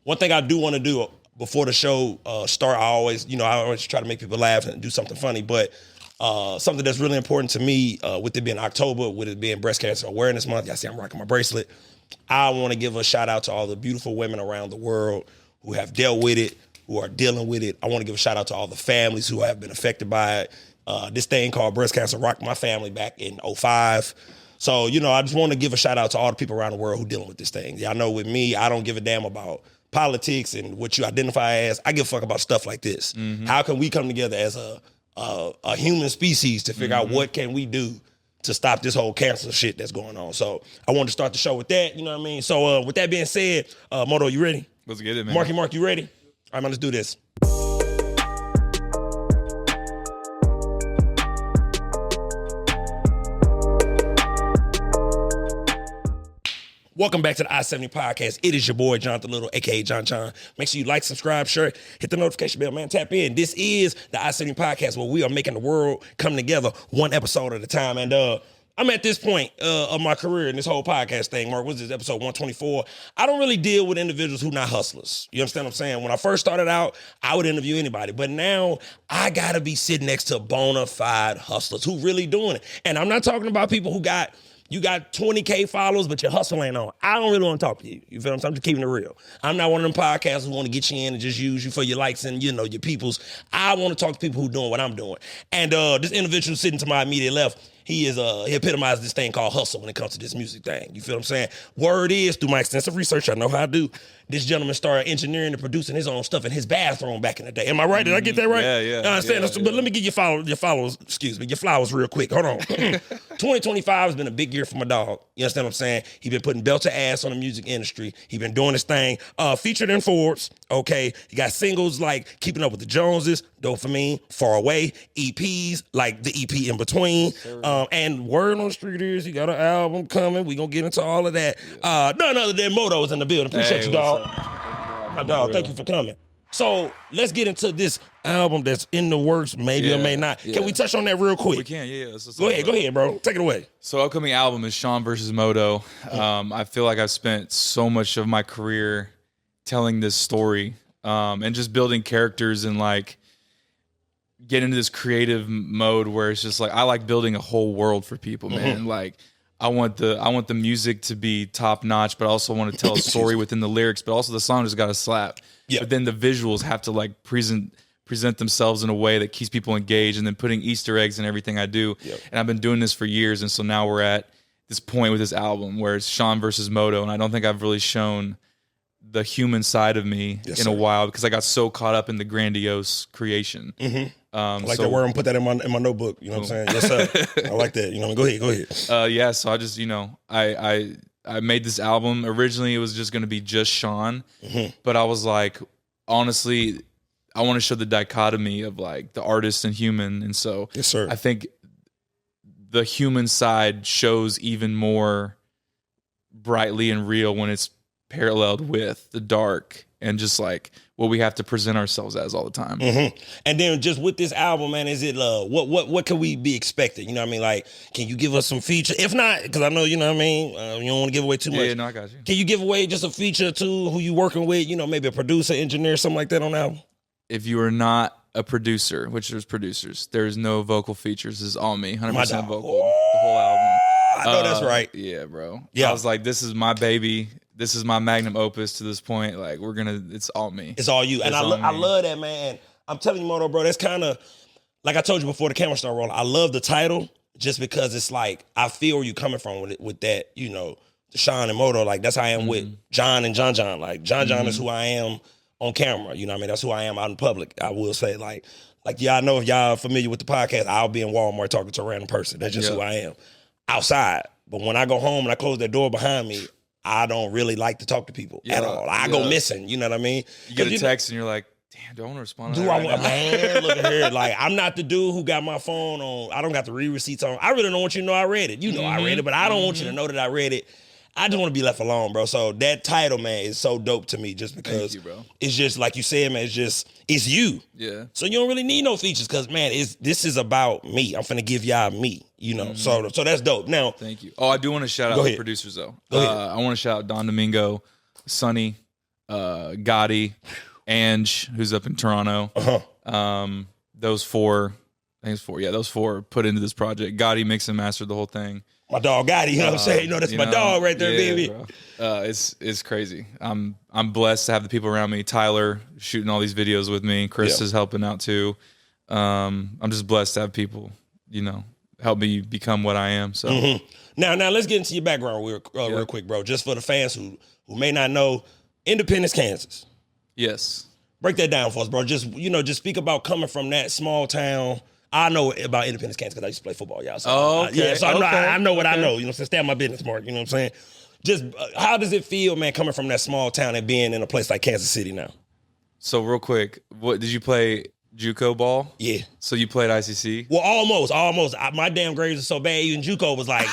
one thing I do want to do before the show start, I always try to make people laugh and do something funny, but something that's really important to me, with it being October, with it being Breast Cancer Awareness Month, y'all see I'm rocking my bracelet. I want to give a shout out to all the beautiful women around the world who have dealt with it, who are dealing with it. I want to give a shout out to all the families who have been affected by it. This thing called breast cancer rocked my family back in 2005. So, I just want to give a shout out to all the people around the world who dealing with this thing. Y'all know with me, I don't give a damn about politics and what you identify as. I give a fuck about stuff like this. Mm-hmm. How can we come together as a human species to figure out what can we do to stop this whole cancer shit that's going on? So I wanted to start the show with that, you know what I mean? So with that being said, Modo, you ready? Let's get it, man. Mark, you ready? All right, man, let's do this. Welcome back to the I-70 podcast. It is your boy, Jonathan Little, a.k.a. John. Make sure you like, subscribe, share, hit the notification bell, man. Tap in. This is the I-70 podcast where we are making the world come together one episode at a time. And I'm at this point of my career in this whole podcast thing. Mark, what's this, episode 124? I don't really deal with individuals who not hustlers. You understand what I'm saying? When I first started out, I would interview anybody. But now I got to be sitting next to bona fide hustlers who really doing it. And I'm not talking about people who got... You got 20K followers, but your hustle ain't on. I don't really want to talk to you. You feel what I'm saying? I'm just keeping it real. I'm not one of them podcasts who want to get you in and just use you for your likes and, your people's. I want to talk to people who doing what I'm doing. And this individual sitting to my immediate left, he epitomized this thing called hustle when it comes to this music thing. You feel what I'm saying? Word is, through my extensive research, I know how I do, this gentleman started engineering and producing his own stuff in his bathroom back in the day. Am I right? Did I get that right? Yeah. But let me get your flowers real quick. Hold on. 2025 has been a big year for my dog. You understand what I'm saying? He been putting belt to ass on the music industry. He been doing his thing. Featured in Forbes, okay? He got singles like Keeping Up with the Joneses, Dopamine, Far Away, EPs, like the EP In Between. And word on the street is he got an album coming. We gonna get into all of that. None other than Modo is in the building. Appreciate you, dog. My dog, thank you for coming. So let's get into this album that's in the works, maybe or may not. Can we touch on that real quick? We can, yeah. Go ahead, bro. Take it away. So upcoming album is Sean versus Modo. I feel like I've spent so much of my career telling this story and just building characters and like get into this creative mode where it's just like I like building a whole world for people, man. Like I want the music to be top notch, but I also want to tell a story within the lyrics, but also the song just got to slap. Yeah. But then the visuals have to like present themselves in a way that keeps people engaged, and then putting Easter eggs in everything I do. Yep. And I've been doing this for years, and so now we're at this point with this album where it's Sean versus Modo, and I don't think I've really shown the human side of me a while because I got so caught up in the grandiose creation. I like that word and put that in my notebook. You know what I'm saying? Yes, sir. I like that. You know, go ahead. So I just, I made this album. Originally, it was just going to be just Sean, but I was like, honestly, I want to show the dichotomy of like the artist and human, and so yes, sir. I think the human side shows even more brightly and real when it's paralleled with the dark and just like what we have to present ourselves as all the time. And then just with this album, man, is it what can we be expecting? You know what I mean? Like, can you give us some feature? If not, because I know, you know what I mean, you don't want to give away too much. Yeah, no, I got you. Can you give away just a feature to who you working with? You know, maybe a producer, engineer, something like that on the album? If you are not a producer, which there's producers, there's no vocal features. This is all me, 100% vocal, the whole album. I know that's right. Yeah, bro. Yeah, I was like, this is my baby. This is my magnum opus to this point. Like, it's all me. It's all you. And I love that, man. I'm telling you, Modo, bro, that's kind of, like I told you before the camera started rolling, I love the title just because it's like, I feel where you're coming from with that, you know, Sean and Modo. Like, that's how I am with John and John. Like, John is who I am on camera. You know what I mean? That's who I am out in public. I will say, like y'all know, if y'all are familiar with the podcast, I'll be in Walmart talking to a random person. That's just who I am outside. But when I go home and I close that door behind me, I don't really like to talk to people at all. I go missing, you know what I mean? You get a text and you're like, damn, do I want to respond to that? Man, look at here. Like, I'm not the dude who got my phone on. I don't got the receipts on. I really don't want you to know I read it. You know I read it, but I don't want you to know that I read it. I just want to be left alone, bro. So that title, man, is so dope to me just because it's just, like you said, man, it's you. Yeah. So you don't really need no features because, man, this is about me. I'm finna give y'all me, you know. So that's dope. Now. Thank you. Oh, I do want to shout out the producers, though. Go ahead. I want to shout out Don Domingo, Sonny, Gotti, Ange, who's up in Toronto. Those four, I think it's four. Yeah, those four put into this project. Gotti mixed and mastered the whole thing. My dog Gotti, you know what I'm saying? You know, that's my dog right there, baby. Bro. It's crazy. I'm blessed to have the people around me. Tyler shooting all these videos with me. Chris is helping out too. I'm just blessed to have people, you know, help me become what I am. So now let's get into your background real quick, bro. Just for the fans who may not know, Independence, Kansas. Yes. Break that down for us, bro. Just speak about coming from that small town. I know about Independence, Kansas because I used to play football, y'all. So, I know what I know. You know, so stay on my business, Mark. You know what I'm saying? Just how does it feel, man, coming from that small town and being in a place like Kansas City now? So real quick, what did you play? JUCO ball? Yeah. So you played ICC? Well, almost. My damn grades were so bad, even JUCO was like,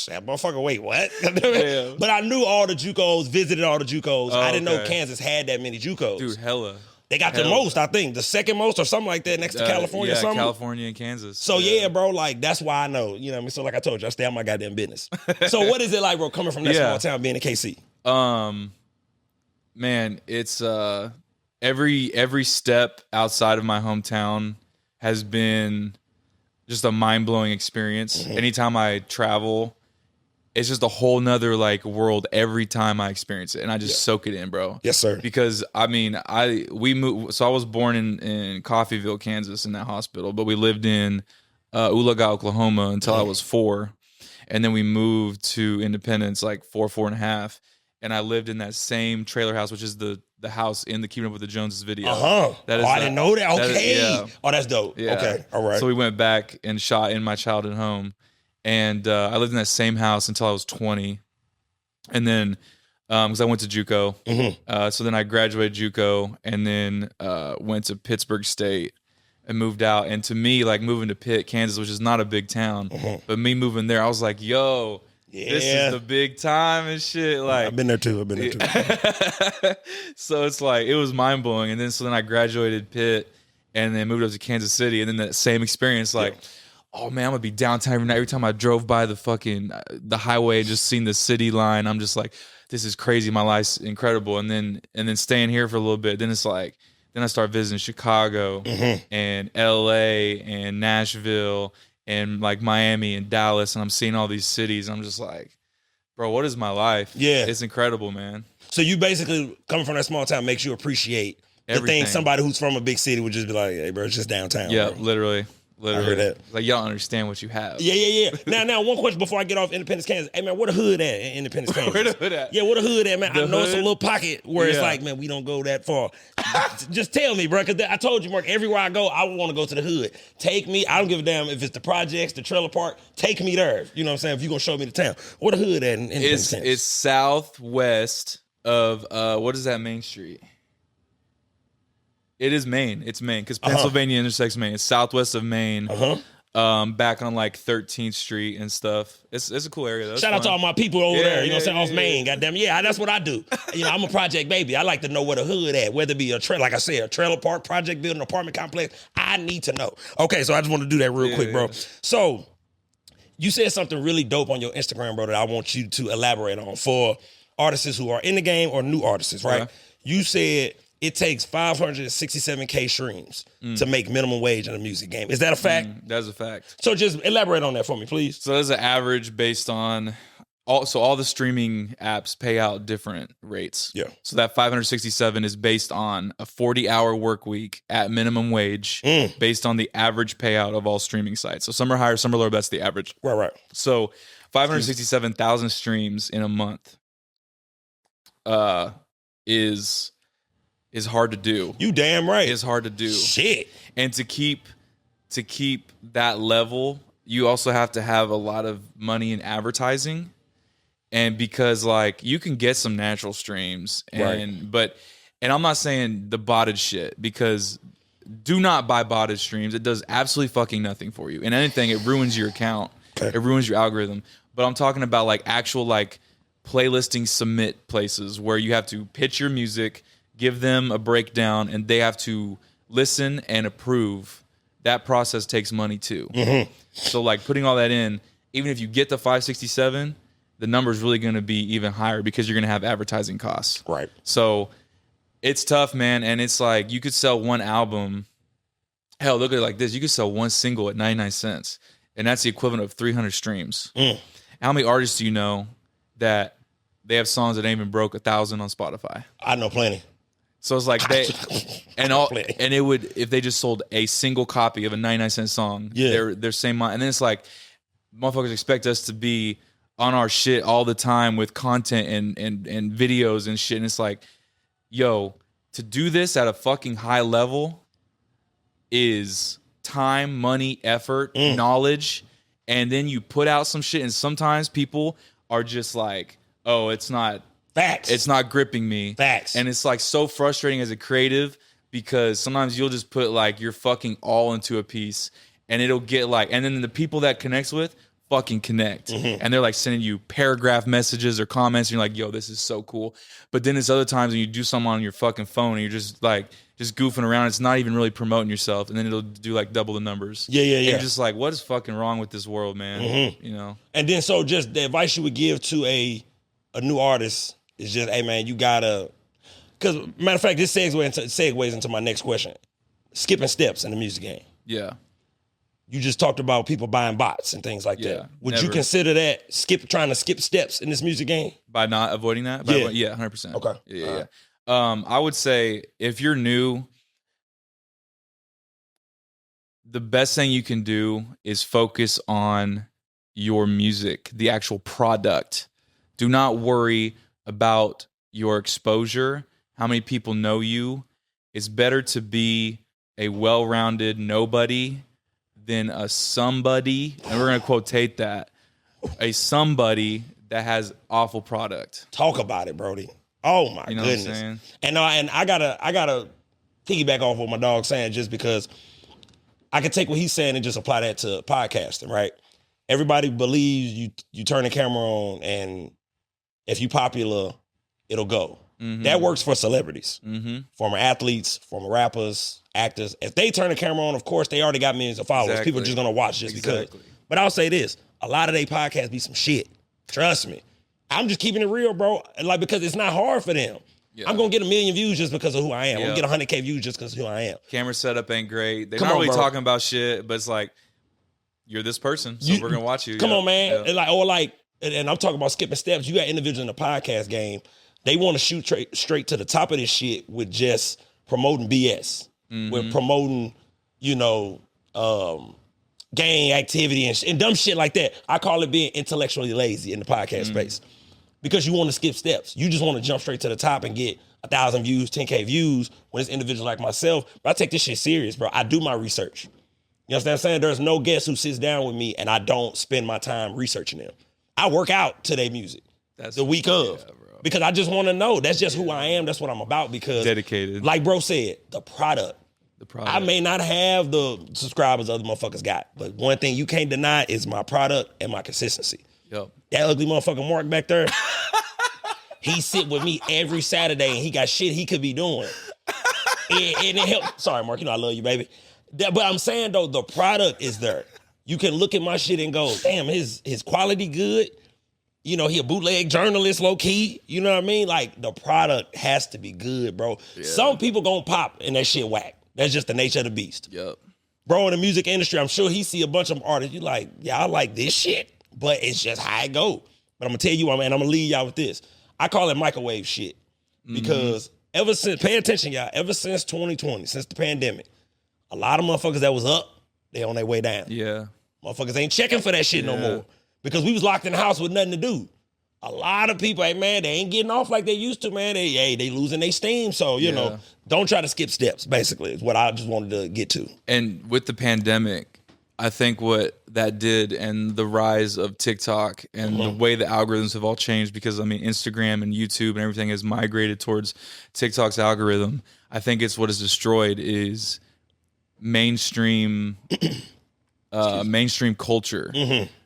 that motherfucker, wait, what? Yeah. But I knew all the JUCOs, visited all the JUCOs. I didn't know Kansas had that many JUCOs. Dude, hella. They got the most, I think. The second most or something like that next to California or something. California and Kansas. So yeah, bro, like that's why I know. You know what I mean? So like I told you, I stay on my goddamn business. So what is it like, bro, coming from that small town being in KC? Man, it's every step outside of my hometown has been just a mind-blowing experience. Anytime I travel, it's just a whole nother like world every time I experience it, and I just soak it in, bro. Yes, sir. Because I mean, we moved. So I was born in Coffeyville, Kansas, in that hospital, but we lived in Ulaga, Oklahoma, until I was 4, and then we moved to Independence like 4.5, and I lived in that same trailer house, which is the house in the Keeping Up with the Joneses video. I didn't know that. Okay. Oh, that's dope. Yeah. Okay. All right. So we went back and shot in my childhood home. And I lived in that same house until I was 20. And then, because I went to JUCO. So then I graduated JUCO and then went to Pittsburgh State and moved out. And to me, like moving to Pitt, Kansas, which is not a big town, but me moving there, I was like, yo, this is the big time and shit. Like I've been there too. So it's like, it was mind blowing. And then, so then I graduated Pitt and then moved up to Kansas City. And then that same experience, like, oh man, I'm gonna be downtown every night. Every time I drove by the highway, just seeing the city line, I'm just like, this is crazy. My life's incredible. And then staying here for a little bit. Then it's like, then I start visiting Chicago and LA and Nashville and like Miami and Dallas, and I'm seeing all these cities. And I'm just like, bro, what is my life? Yeah, it's incredible, man. So you basically coming from that small town makes you appreciate the thing somebody who's from a big city would just be like, hey, bro, it's just downtown. Yeah, bro. Literally. I heard that. Like, y'all understand what you have. Yeah. Now, one question before I get off Independence, Kansas. Hey, man, where the hood at in Independence, Kansas? Where the hood at? Yeah, where the hood at, man? I know it's a little pocket where it's like, man, we don't go that far. Just tell me, bro, because I told you, Mark, everywhere I go, I want to go to the hood. Take me. I don't give a damn if it's the projects, the trailer park. Take me there. You know what I'm saying? If you're going to show me the town. Where the hood at in Independence, Kansas? It's southwest of, what is that main street? It is Maine. It's Maine because Pennsylvania intersects Maine. It's southwest of Maine. Back on like 13th Street and stuff. It's a cool area though. Shout out to all my people over there, you know what I'm saying, off Maine, goddamn. Yeah, that's what I do. You know, I'm a project baby. I like to know where the hood at, whether it be like I said, a trailer park, project building, apartment complex. I need to know. Okay, so I just want to do that real quick, bro. So you said something really dope on your Instagram, bro, that I want you to elaborate on for artists who are in the game or new artists, right? You said it takes 567K streams to make minimum wage in the music game. Is that a fact? That's a fact. So just elaborate on that for me, please. So there's an average based on all the streaming apps pay out different rates. Yeah. So that 567 is based on a 40-hour work week at minimum wage based on the average payout of all streaming sites. So some are higher, some are lower. That's the average. Right. So 567,000 streams in a month is hard to do. You damn right. It's hard to do. Shit. And to keep that level, you also have to have a lot of money in advertising. And because like you can get some natural streams but I'm not saying the botted shit, because do not buy botted streams. It does absolutely fucking nothing for you. And anything, it ruins your account. It ruins your algorithm. But I'm talking about like actual like playlisting submit places where you have to pitch your music, give them a breakdown, and they have to listen and approve. That process takes money too. So like putting all that in, even if you get the 567, the number's really going to be even higher because you're going to have advertising costs. Right. So it's tough, man. And it's like you could sell one album. Hell, look at it like this. You could sell one single at 99 cents, and that's the equivalent of 300 streams. How many artists do you know that they have songs that ain't even broke 1,000 on Spotify? I know plenty. So it's like and it would, if they just sold a single copy of a 99-cent song, their same mind. And then it's like, motherfuckers expect us to be on our shit all the time with content and videos and shit. And it's like, yo, to do this at a fucking high level is time, money, effort, knowledge. And then you put out some shit, and sometimes people are just like, oh, it's not facts. It's not gripping me. Facts. And it's like so frustrating as a creative because sometimes you'll just put like your fucking all into a piece and it'll get like, and then the people that connects with fucking connect. And they're like sending you paragraph messages or comments and you're like, yo, this is so cool. But then there's other times when you do something on your fucking phone and you're just like, just goofing around. It's not even really promoting yourself. And then it'll do like double the numbers. Yeah. And you're just like, what is fucking wrong with this world, man? You know? And then so just the advice you would give to a new artist is just, hey man, you gotta, because matter of fact, this segues into my next question. Skipping steps in the music game. Yeah. You just talked about people buying bots and things like that. Would you never. consider that trying to skip steps in this music game? By not avoiding that? Yeah, 100%. Okay. Yeah. I would say if you're new, the best thing you can do is focus on your music, the actual product. Do not worry about your exposure, how many people know you. It's better to be a well-rounded nobody than a somebody, and we're going to quotate that, a somebody that has awful product. Talk about it, Brody. Oh my You know goodness. what I'm saying? And I gotta piggyback off what my dog's saying, just because I can take what he's saying and just apply that to podcasting, right? Everybody believes you turn the camera on and if you popular, it'll go. That works for celebrities, former athletes, former rappers, actors. If they turn the camera on, of course, they already got millions of followers. Exactly. People are just going to watch just because. But I'll say this. A lot of they podcasts be some shit. Trust me. I'm just keeping it real, bro. Like, because it's not hard for them. Yeah. I'm going to get 1 million views just because of who I am. I'm going to get 100K views just because of who I am. Camera setup ain't great. They're not really talking about shit, but it's like, you're this person, so we're going to watch you. Come on, man. And I'm talking about skipping steps. You got individuals in the podcast game. They want to shoot straight to the top of this shit with just promoting BS, with promoting, gang activity and dumb shit like that. I call it being intellectually lazy in the podcast space because you want to skip steps. You just want to jump straight to the top and get 1,000 views, 10K views when it's individuals like myself. But I take this shit serious, bro. I do my research. You understand what I'm saying? There's no guest who sits down with me and I don't spend my time researching them. I work out to their music the week of. Yeah, because I just want to know. That's just who I am. That's what I'm about. Because dedicated. Like bro said, the product. I may not have the subscribers other motherfuckers got, but one thing you can't deny is my product and my consistency. Yep. That ugly motherfucker Mark back there, he sit with me every Saturday and he got shit he could be doing. and it helps. Sorry, Mark, I love you, baby. But I'm saying, though, the product is there. You can look at my shit and go, damn, his quality good. He a bootleg journalist, low key. You know what I mean? Like, the product has to be good, bro. Yeah. Some people gonna pop and that shit whack. That's just the nature of the beast. Yep. Bro, in the music industry, I'm sure he see a bunch of artists. You like, yeah, I like this shit, but it's just how it go. But I'm gonna tell you, man, I'm gonna leave y'all with this. I call it microwave shit because pay attention, y'all, ever since 2020, since the pandemic, a lot of motherfuckers that was up, they on their way down. Yeah. Motherfuckers ain't checking for that shit no more. Because we was locked in the house with nothing to do. A lot of people, hey man, they ain't getting off like they used to, man. They losing their steam. So, don't try to skip steps, basically, is what I just wanted to get to. And with the pandemic, I think what that did and the rise of TikTok and the way the algorithms have all changed, because Instagram and YouTube and everything has migrated towards TikTok's algorithm. I think it's what has destroyed is mainstream culture.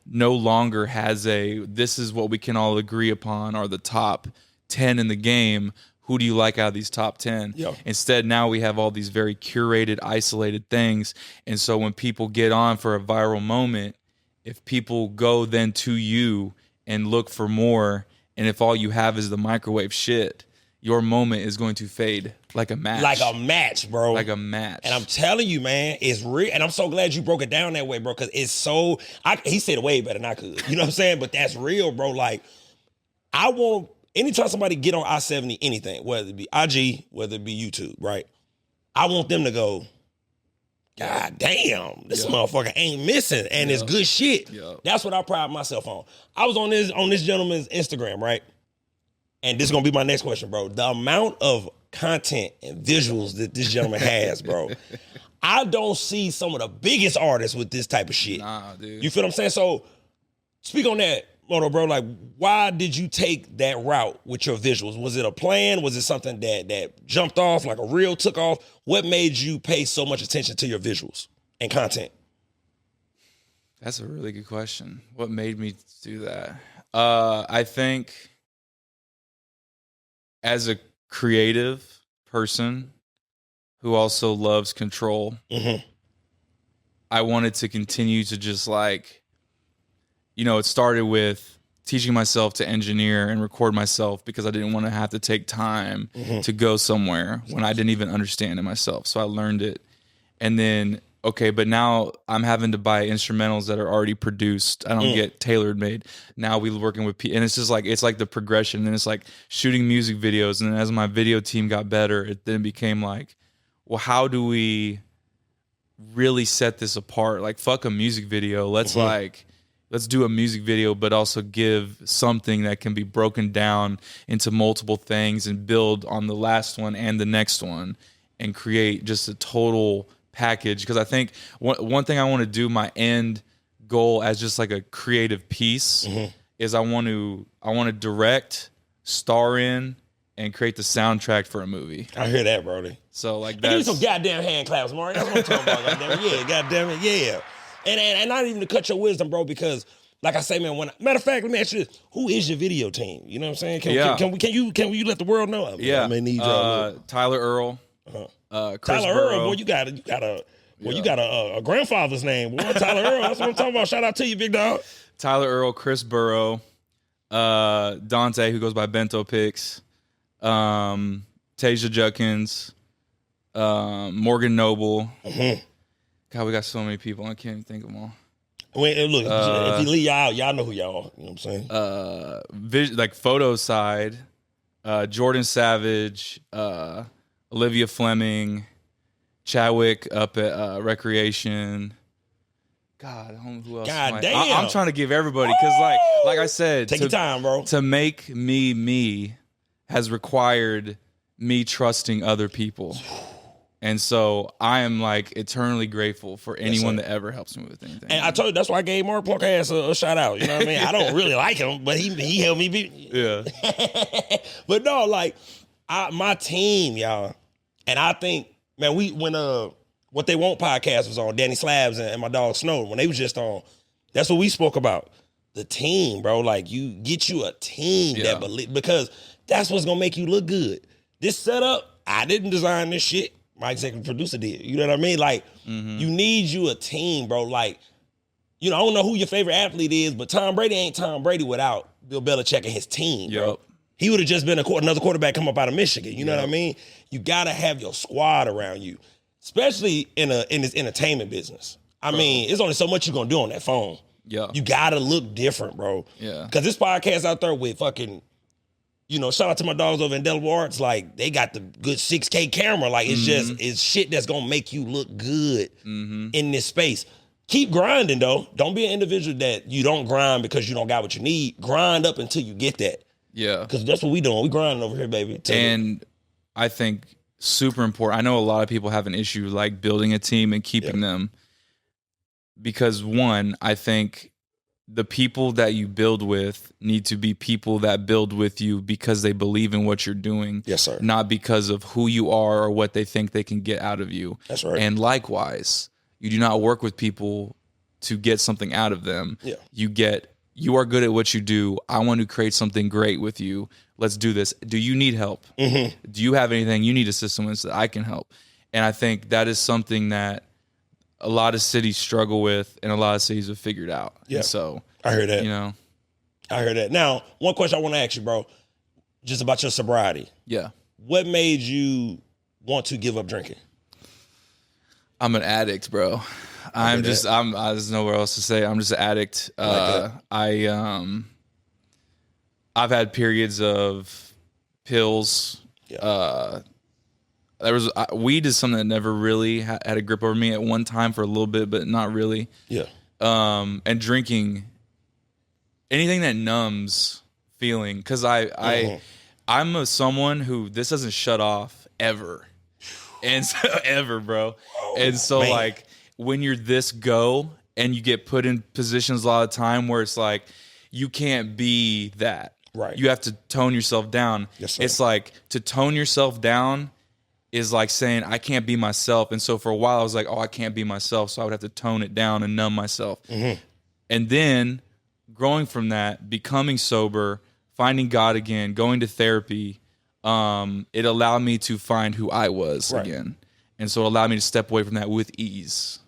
No longer has this is what we can all agree upon are the top 10 in the game. Who do you like out of these top 10? Yep. Instead, now we have all these very curated, isolated things. And so when people get on for a viral moment, if people go then to you and look for more. And if all you have is the microwave shit, your moment is going to fade like a match. Like a match, bro. Like a match. And I'm telling you, man, it's real. And I'm so glad you broke it down that way, bro, because it's so, he said it way better than I could. You know what I'm saying? But that's real, bro. Like, I want, anytime somebody get on I-70 anything, whether it be IG, whether it be YouTube, right? I want them to go, God damn, this motherfucker ain't missing, and it's good shit. That's what I pride myself on. I was on this gentleman's Instagram, right? And this is gonna be my next question, bro. The amount of content and visuals that this gentleman has, bro. I don't see some of the biggest artists with this type of shit. Nah, dude. You feel what I'm saying? So, speak on that, Modo, bro. Like, why did you take that route with your visuals? Was it a plan? Was it something that jumped off, like a reel took off? What made you pay so much attention to your visuals and content? That's a really good question. What made me do that? I think as a creative person who also loves control, I wanted to continue to just like, it started with teaching myself to engineer and record myself because I didn't want to have to take time to go somewhere when I didn't even understand it myself. So I learned it. And then, okay, but now I'm having to buy instrumentals that are already produced. I don't get tailored made. Now we're working with people. And it's just like, it's like the progression. And it's like shooting music videos. And then as my video team got better, it then became like, well, how do we really set this apart? Like, fuck a music video. Let's do a music video, but also give something that can be broken down into multiple things and build on the last one and the next one and create just a total package. Because I think one thing I want to do, my end goal as just like a creative piece, is I want to direct, star in, and create the soundtrack for a movie. I hear that, Brody. So like Give me that's some goddamn hand claps, Maury. That's what I'm talking about. Goddamn it. Yeah, goddamn it. Yeah. And not even to cut your wisdom, bro, because like I say, man, matter of fact, let me ask you this. Who is your video team? You know what I'm saying? Can you let the world know? I may need y'all. Tyler Earl. Chris Tyler Burrow. Earl, boy, you got a grandfather's name. Boy, Tyler Earl. That's what I'm talking about. Shout out to you, big dog. Tyler Earl, Chris Burrow, Dante, who goes by Bento Picks, Tasia Judkins, Morgan Noble. God, we got so many people. I can't even think of them all. Wait, look, if you leave y'all know who y'all are. You know what I'm saying? Like photo side, Jordan Savage, Olivia Fleming, Chadwick up at Recreation. God, who else? God damn. I'm trying to give everybody, because like I said, take your time, bro. To make me has required me trusting other people. And so I am like eternally grateful for anyone that ever helps me with anything. And I told you, that's why I gave Mark Plunk ass a shout out. You know what I mean? I don't really like him, but he helped me be. Yeah. But no, like my team, y'all, and I think, man, when What They Want podcast was on, Danny Slabs and my dog Snow, when they was just on, that's what we spoke about. The team, bro. Like, you get you a team that believe, because that's what's gonna make you look good. This setup, I didn't design this shit. My executive producer did. You know what I mean? Like, you need you a team, bro. Like, I don't know who your favorite athlete is, but Tom Brady ain't Tom Brady without Bill Belichick and his team, bro. He would have just been another quarterback come up out of Michigan. You know what I mean? You gotta have your squad around you, especially in this entertainment business. I mean, it's only so much you're gonna do on that phone. Yeah. You gotta look different, bro. Yeah. Because this podcast out there with fucking, shout out to my dogs over in Delaware Arts. Like, they got the good 6K camera. Like, it's shit that's gonna make you look good in this space. Keep grinding, though. Don't be an individual that you don't grind because you don't got what you need. Grind up until you get that. Yeah. Because that's what we doing. We grinding over here, baby. And I think super important. I know a lot of people have an issue like building a team and keeping them. Because one, I think the people that you build with need to be people that build with you because they believe in what you're doing. Yes, sir. Not because of who you are or what they think they can get out of you. That's right. And likewise, you do not work with people to get something out of them. Yeah. You are good at what you do. I want to create something great with you. Let's do this. Do you need help? Do you have anything you need assistance with so that I can help? And I think that is something that a lot of cities struggle with and a lot of cities have figured out. Yeah. And so I heard that. I heard that. Now, one question I want to ask you, bro, just about your sobriety. Yeah. What made you want to give up drinking? I'm an addict, bro. There's nowhere else to say. I'm just an addict. I've had periods of pills. Yeah. Weed is something that never really had a grip over me at one time for a little bit, but not really. Yeah. And drinking, anything that numbs feeling, because I'm someone who this doesn't shut off ever, and so ever, bro. And so man. like when you're this go and you get put in positions a lot of time where it's like you can't be that. Right. You have to tone yourself down. Yes, sir. It's like to tone yourself down is like saying I can't be myself. And so for a while I was like, oh, I can't be myself. So I would have to tone it down and numb myself. Mm-hmm. And then growing from that, becoming sober, finding God again, going to therapy, it allowed me to find who I was again. And so it allowed me to step away from that with ease.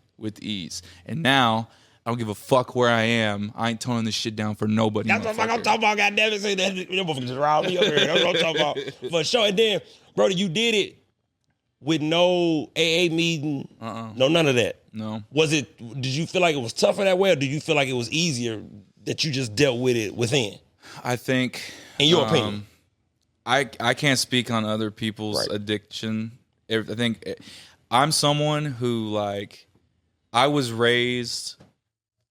And now I don't give a fuck where I am. I ain't toning this shit down for nobody. That's what I'm talking about. Goddamn it. Say that. You motherfuckers just rile me up here. That's what I'm talking about. For sure. And then, brother, you did it with no AA meeting. No, none of that. No. Did you feel like it was tougher that way, or did you feel like it was easier that you just dealt with it within? I think, in your opinion, I can't speak on other people's addiction. I think I'm someone who, like, I was raised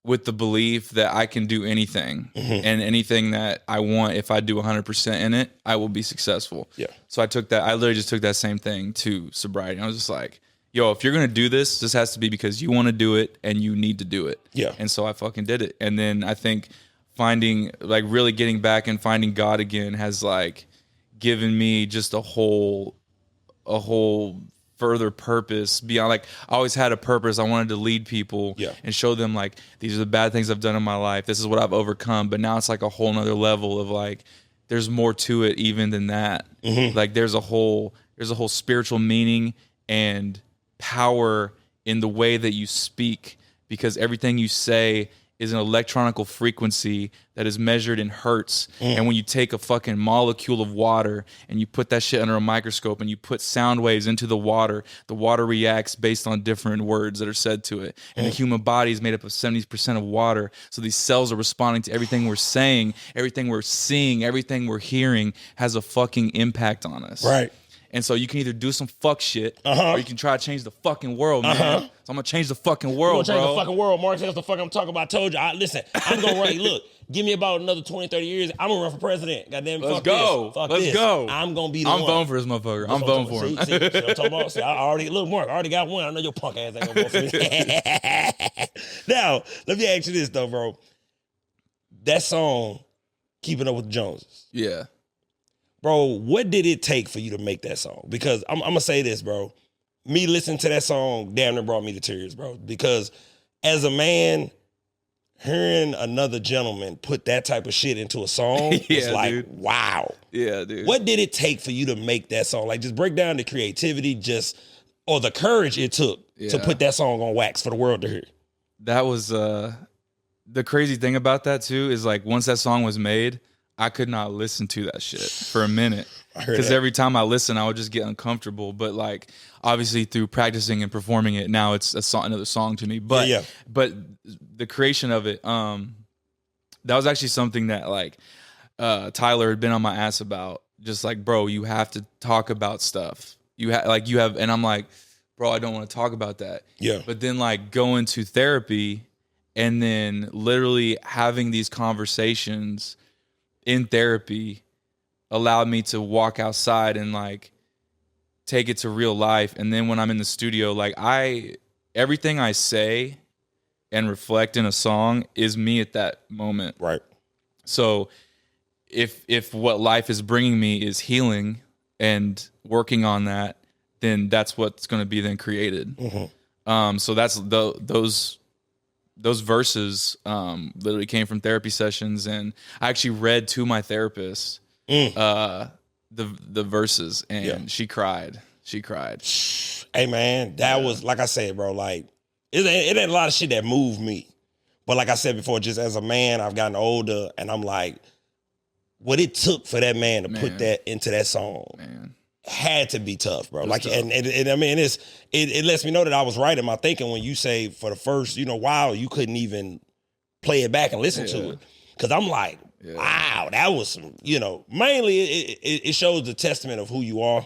with the belief that I can do anything, and anything that I want, if I do 100% in it, I will be successful. Yeah. So I literally just took that same thing to sobriety. I was just like, yo, if you're going to do this, this has to be because you want to do it and you need to do it. Yeah. And so I fucking did it. And then I think finding, like, really getting back and finding God again has, like, given me just a whole further purpose beyond, like, I always had a purpose. I wanted to lead people and show them, like, these are the bad things I've done in my life. This is what I've overcome. But now it's like a whole nother level of, like, there's more to it even than that. Like, there's a whole spiritual meaning and power in the way that you speak, because everything you say is an electronical frequency that is measured in hertz. And when you take a fucking molecule of water and you put that shit under a microscope and you put sound waves into the water reacts based on different words that are said to it. And the human body is made up of 70% of water. So these cells are responding to everything we're saying, everything we're seeing, everything we're hearing has a fucking impact on us. Right. And so you can either do some fuck shit, or you can try to change the fucking world, man. So I'm gonna change the fucking world, bro. Change the fucking world, Mark. That's the fuck I'm talking about. I told you. Listen, I'm gonna run. Look, give me about another 20, 30 years. I'm gonna run for president. Goddamn, let's go. Let's go. I'm gonna be the one. I'm voting for this motherfucker. I'm voting for him. See what I'm talking about? See, I already, look, Mark, I already got one. I know your punk ass ain't gonna vote for me. Now, let me ask you this, though, bro. That song, Keeping Up with the Joneses. Yeah. Bro, what did it take for you to make that song? Because I'm going to say this, bro. Me listening to that song damn near brought me to tears, bro. Because as a man, hearing another gentleman put that type of shit into a song is like, dude. Wow. Yeah, dude. What did it take for you to make that song? Like, just break down the creativity, or the courage it took to put that song on wax for the world to hear. That was, the crazy thing about that, too, is, like, once that song was made, I could not listen to that shit for a minute, because every time I listen, I would just get uncomfortable. But, like, obviously through practicing and performing it, now it's another song to me. But but the creation of it, that was actually something that, like, Tyler had been on my ass about. Just like, bro, you have to talk about stuff. And I'm like, bro, I don't want to talk about that. Yeah. But then, like, going to therapy and then literally having these conversations in therapy allowed me to walk outside and, like, take it to real life. And then when I'm in the studio, like, everything I say and reflect in a song is me at that moment. Right. So if what life is bringing me is healing and working on that, then that's what's going to be then created. So that's those verses literally came from therapy sessions, and I actually read to my therapist the verses, and she cried. She cried. Hey man, that was, like I said, bro, like it ain't a lot of shit that moved me, But like I said before, just as a man, I've gotten older, and I'm like, what it took for that man to put that into that song had to be tough, bro. Like, tough. And I mean, it lets me know that I was right in my thinking when you say for the first, while you couldn't even play it back and listen to it. Because I'm like, wow, that was some, mainly it shows the testament of who you are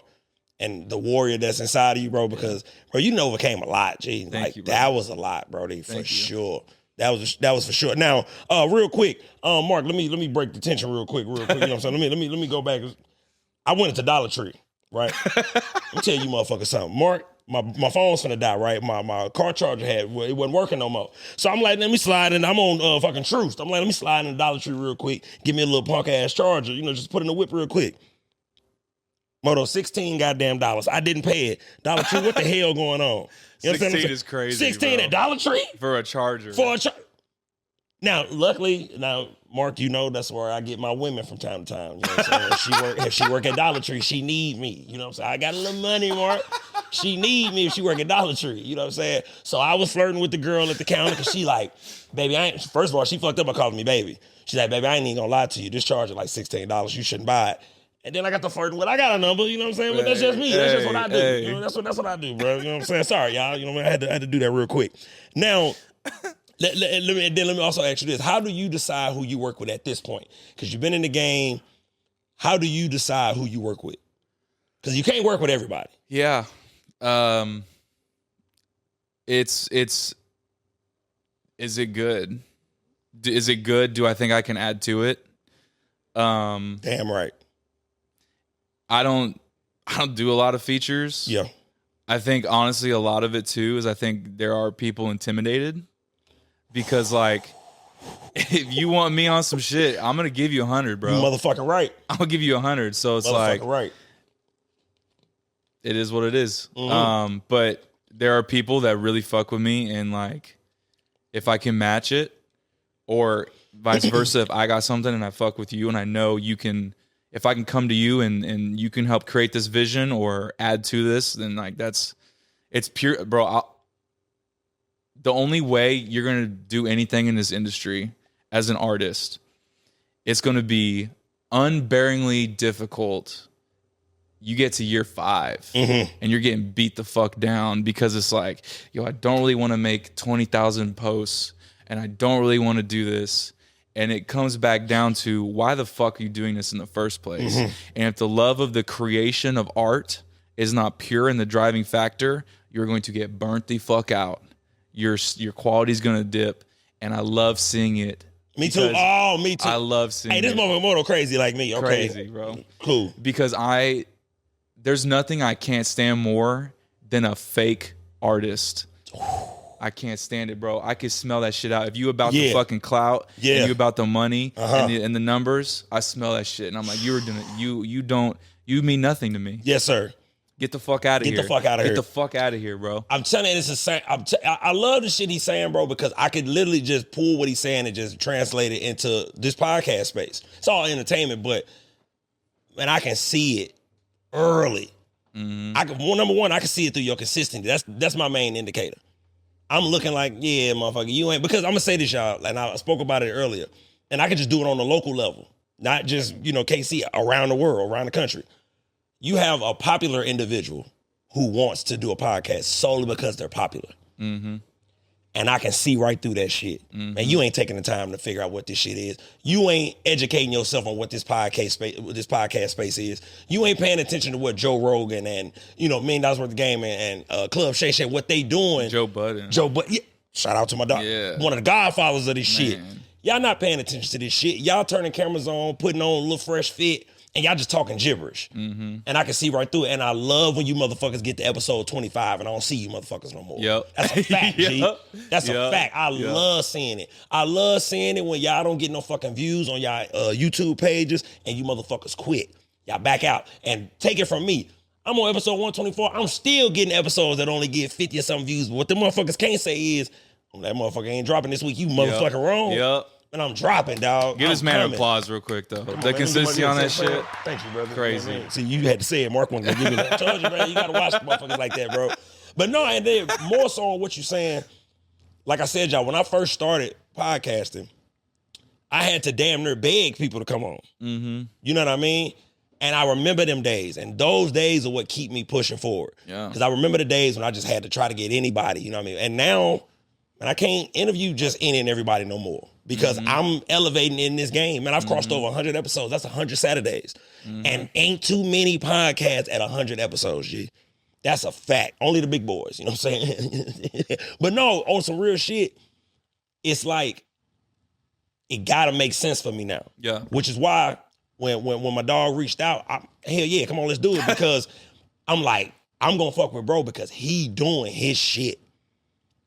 and the warrior that's inside of you, bro. Because, bro, you overcame a lot, G. Like, that was a lot, bro, for sure. That was for sure. Now, real quick, Mark, let me break the tension real quick. You know what I'm saying? Let me go back. I went into Dollar Tree, right? Let me tell you motherfuckers something. Mark, my phone's finna die, right? My car charger it wasn't working no more. So I'm like, let me slide in. I'm on fucking Truth. I'm like, let me slide in the Dollar Tree real quick. Give me a little punk ass charger. Just put in the whip real quick. Modo, $16 goddamn dollars. I didn't pay it. Dollar Tree, what the hell going on? 16 is crazy. 16 bro. At Dollar Tree? For a charger. Now, luckily, Mark, that's where I get my women from time to time. You know what I'm saying? If she work at Dollar Tree, she need me. You know what I'm saying? I got a little money, Mark. She need me if she work at Dollar Tree. You know what I'm saying? So I was flirting with the girl at the counter because she like, baby, first of all, she fucked up by calling me baby. She's like, baby, I ain't even gonna lie to you. This charger like $16. You shouldn't buy it. And then I got the flirting with, I got a number, you know what I'm saying? But that's just me. That's just what I do. That's what I do, bro. You know what I'm saying? Sorry, y'all. I had to do that real quick. Now, let me also ask you this. How do you decide who you work with at this point? Because you've been in the game. How do you decide who you work with? Because you can't work with everybody. Yeah. Is it good? Is it good? Do I think I can add to it? Damn right. I don't do a lot of features. Yeah. I think honestly a lot of it too is I think there are people intimidated because like if you want me on some shit, I'm gonna give you 100, bro. You motherfucking right. I'm gonna give you 100. So it's like right. It is what it is. Mm-hmm. But there are people that really fuck with me and like if I can match it or vice versa, if I got something and I fuck with you and I know you can. If I can come to you and you can help create this vision or add to this, then like it's pure, bro. The only way you're going to do anything in this industry as an artist, it's going to be unbearingly difficult. You get to year 5 and you're getting beat the fuck down because it's like, I don't really want to make 20,000 posts and I don't really want to do this. And it comes back down to why the fuck are you doing this in the first place? And if the love of the creation of art is not pure in the driving factor, you're going to get burnt the fuck out. Your quality's going to dip. And I love seeing it. Me too. Oh, me too. I love seeing it. Hey, this Modo crazy like me. Okay. Crazy, bro. Cool. Because there's nothing I can't stand more than a fake artist. I can't stand it, bro. I can smell that shit out. If you about the fucking clout, and you about the money and the numbers, I smell that shit, and I'm like, you mean nothing to me. Yes, sir. Get the fuck out of here. Get the fuck out of here. Get the fuck out of here, bro. I'm telling you, I love the shit he's saying, bro, because I could literally just pull what he's saying and just translate it into this podcast space. It's all entertainment, but man, I can see it early. Number one, I can see it through your consistency. That's my main indicator. I'm looking like, yeah, motherfucker, you ain't, because I'm gonna say this, y'all, and I spoke about it earlier, and I could just do it on the local level, not just, KC, around the world, around the country. You have a popular individual who wants to do a podcast solely because they're popular. And I can see right through that shit. And you ain't taking the time to figure out what this shit is. You ain't educating yourself on what this podcast space is. You ain't paying attention to what Joe Rogan and, $1 Million Worth of Game and Club Shay Shay, what they doing. Joe Budden. Yeah. Shout out to my dog. Yeah. One of the godfathers of this shit. Y'all not paying attention to this shit. Y'all turning cameras on, putting on a little fresh fit, and y'all just talking gibberish. And I can see right through it. And I love when you motherfuckers get to episode 25 and I don't see you motherfuckers no more. Yep. That's a fact, G. That's a fact. I love seeing it. I love seeing it when y'all don't get no fucking views on y'all YouTube pages and you motherfuckers quit. Y'all back out. And take it from me. I'm on episode 124. I'm still getting episodes that only get 50 or something views. But what the motherfuckers can't say is, that motherfucker ain't dropping this week. You motherfucker wrong. Yep. And I'm dropping, dog. Give this man an applause real quick, though. The consistency on that shit. Thank you, brother. Crazy. See, you had to say it. Mark wasn't gonna give me that. I told you, man, you gotta watch motherfuckers like that, bro. But no, and then more so on what you're saying. Like I said, y'all, when I first started, podcasting, I had to damn near beg people to come on. Mm-hmm. You know what I mean? And I remember them days. And those days are what keep me pushing forward. Yeah. Because I remember the days when I just had to try to get anybody, you know what I mean? And now, man, I can't interview just any and everybody no more. Because I'm elevating in this game. Man, I've crossed over 100 episodes. That's 100 Saturdays. And ain't too many podcasts at 100 episodes, G. That's a fact. Only the big boys, you know what I'm saying? But no, on some real shit, it's like, it gotta make sense for me now. Yeah. Which is why when my dog reached out, hell yeah, come on, let's do it. Because I'm like, I'm gonna fuck with bro because he doing his shit.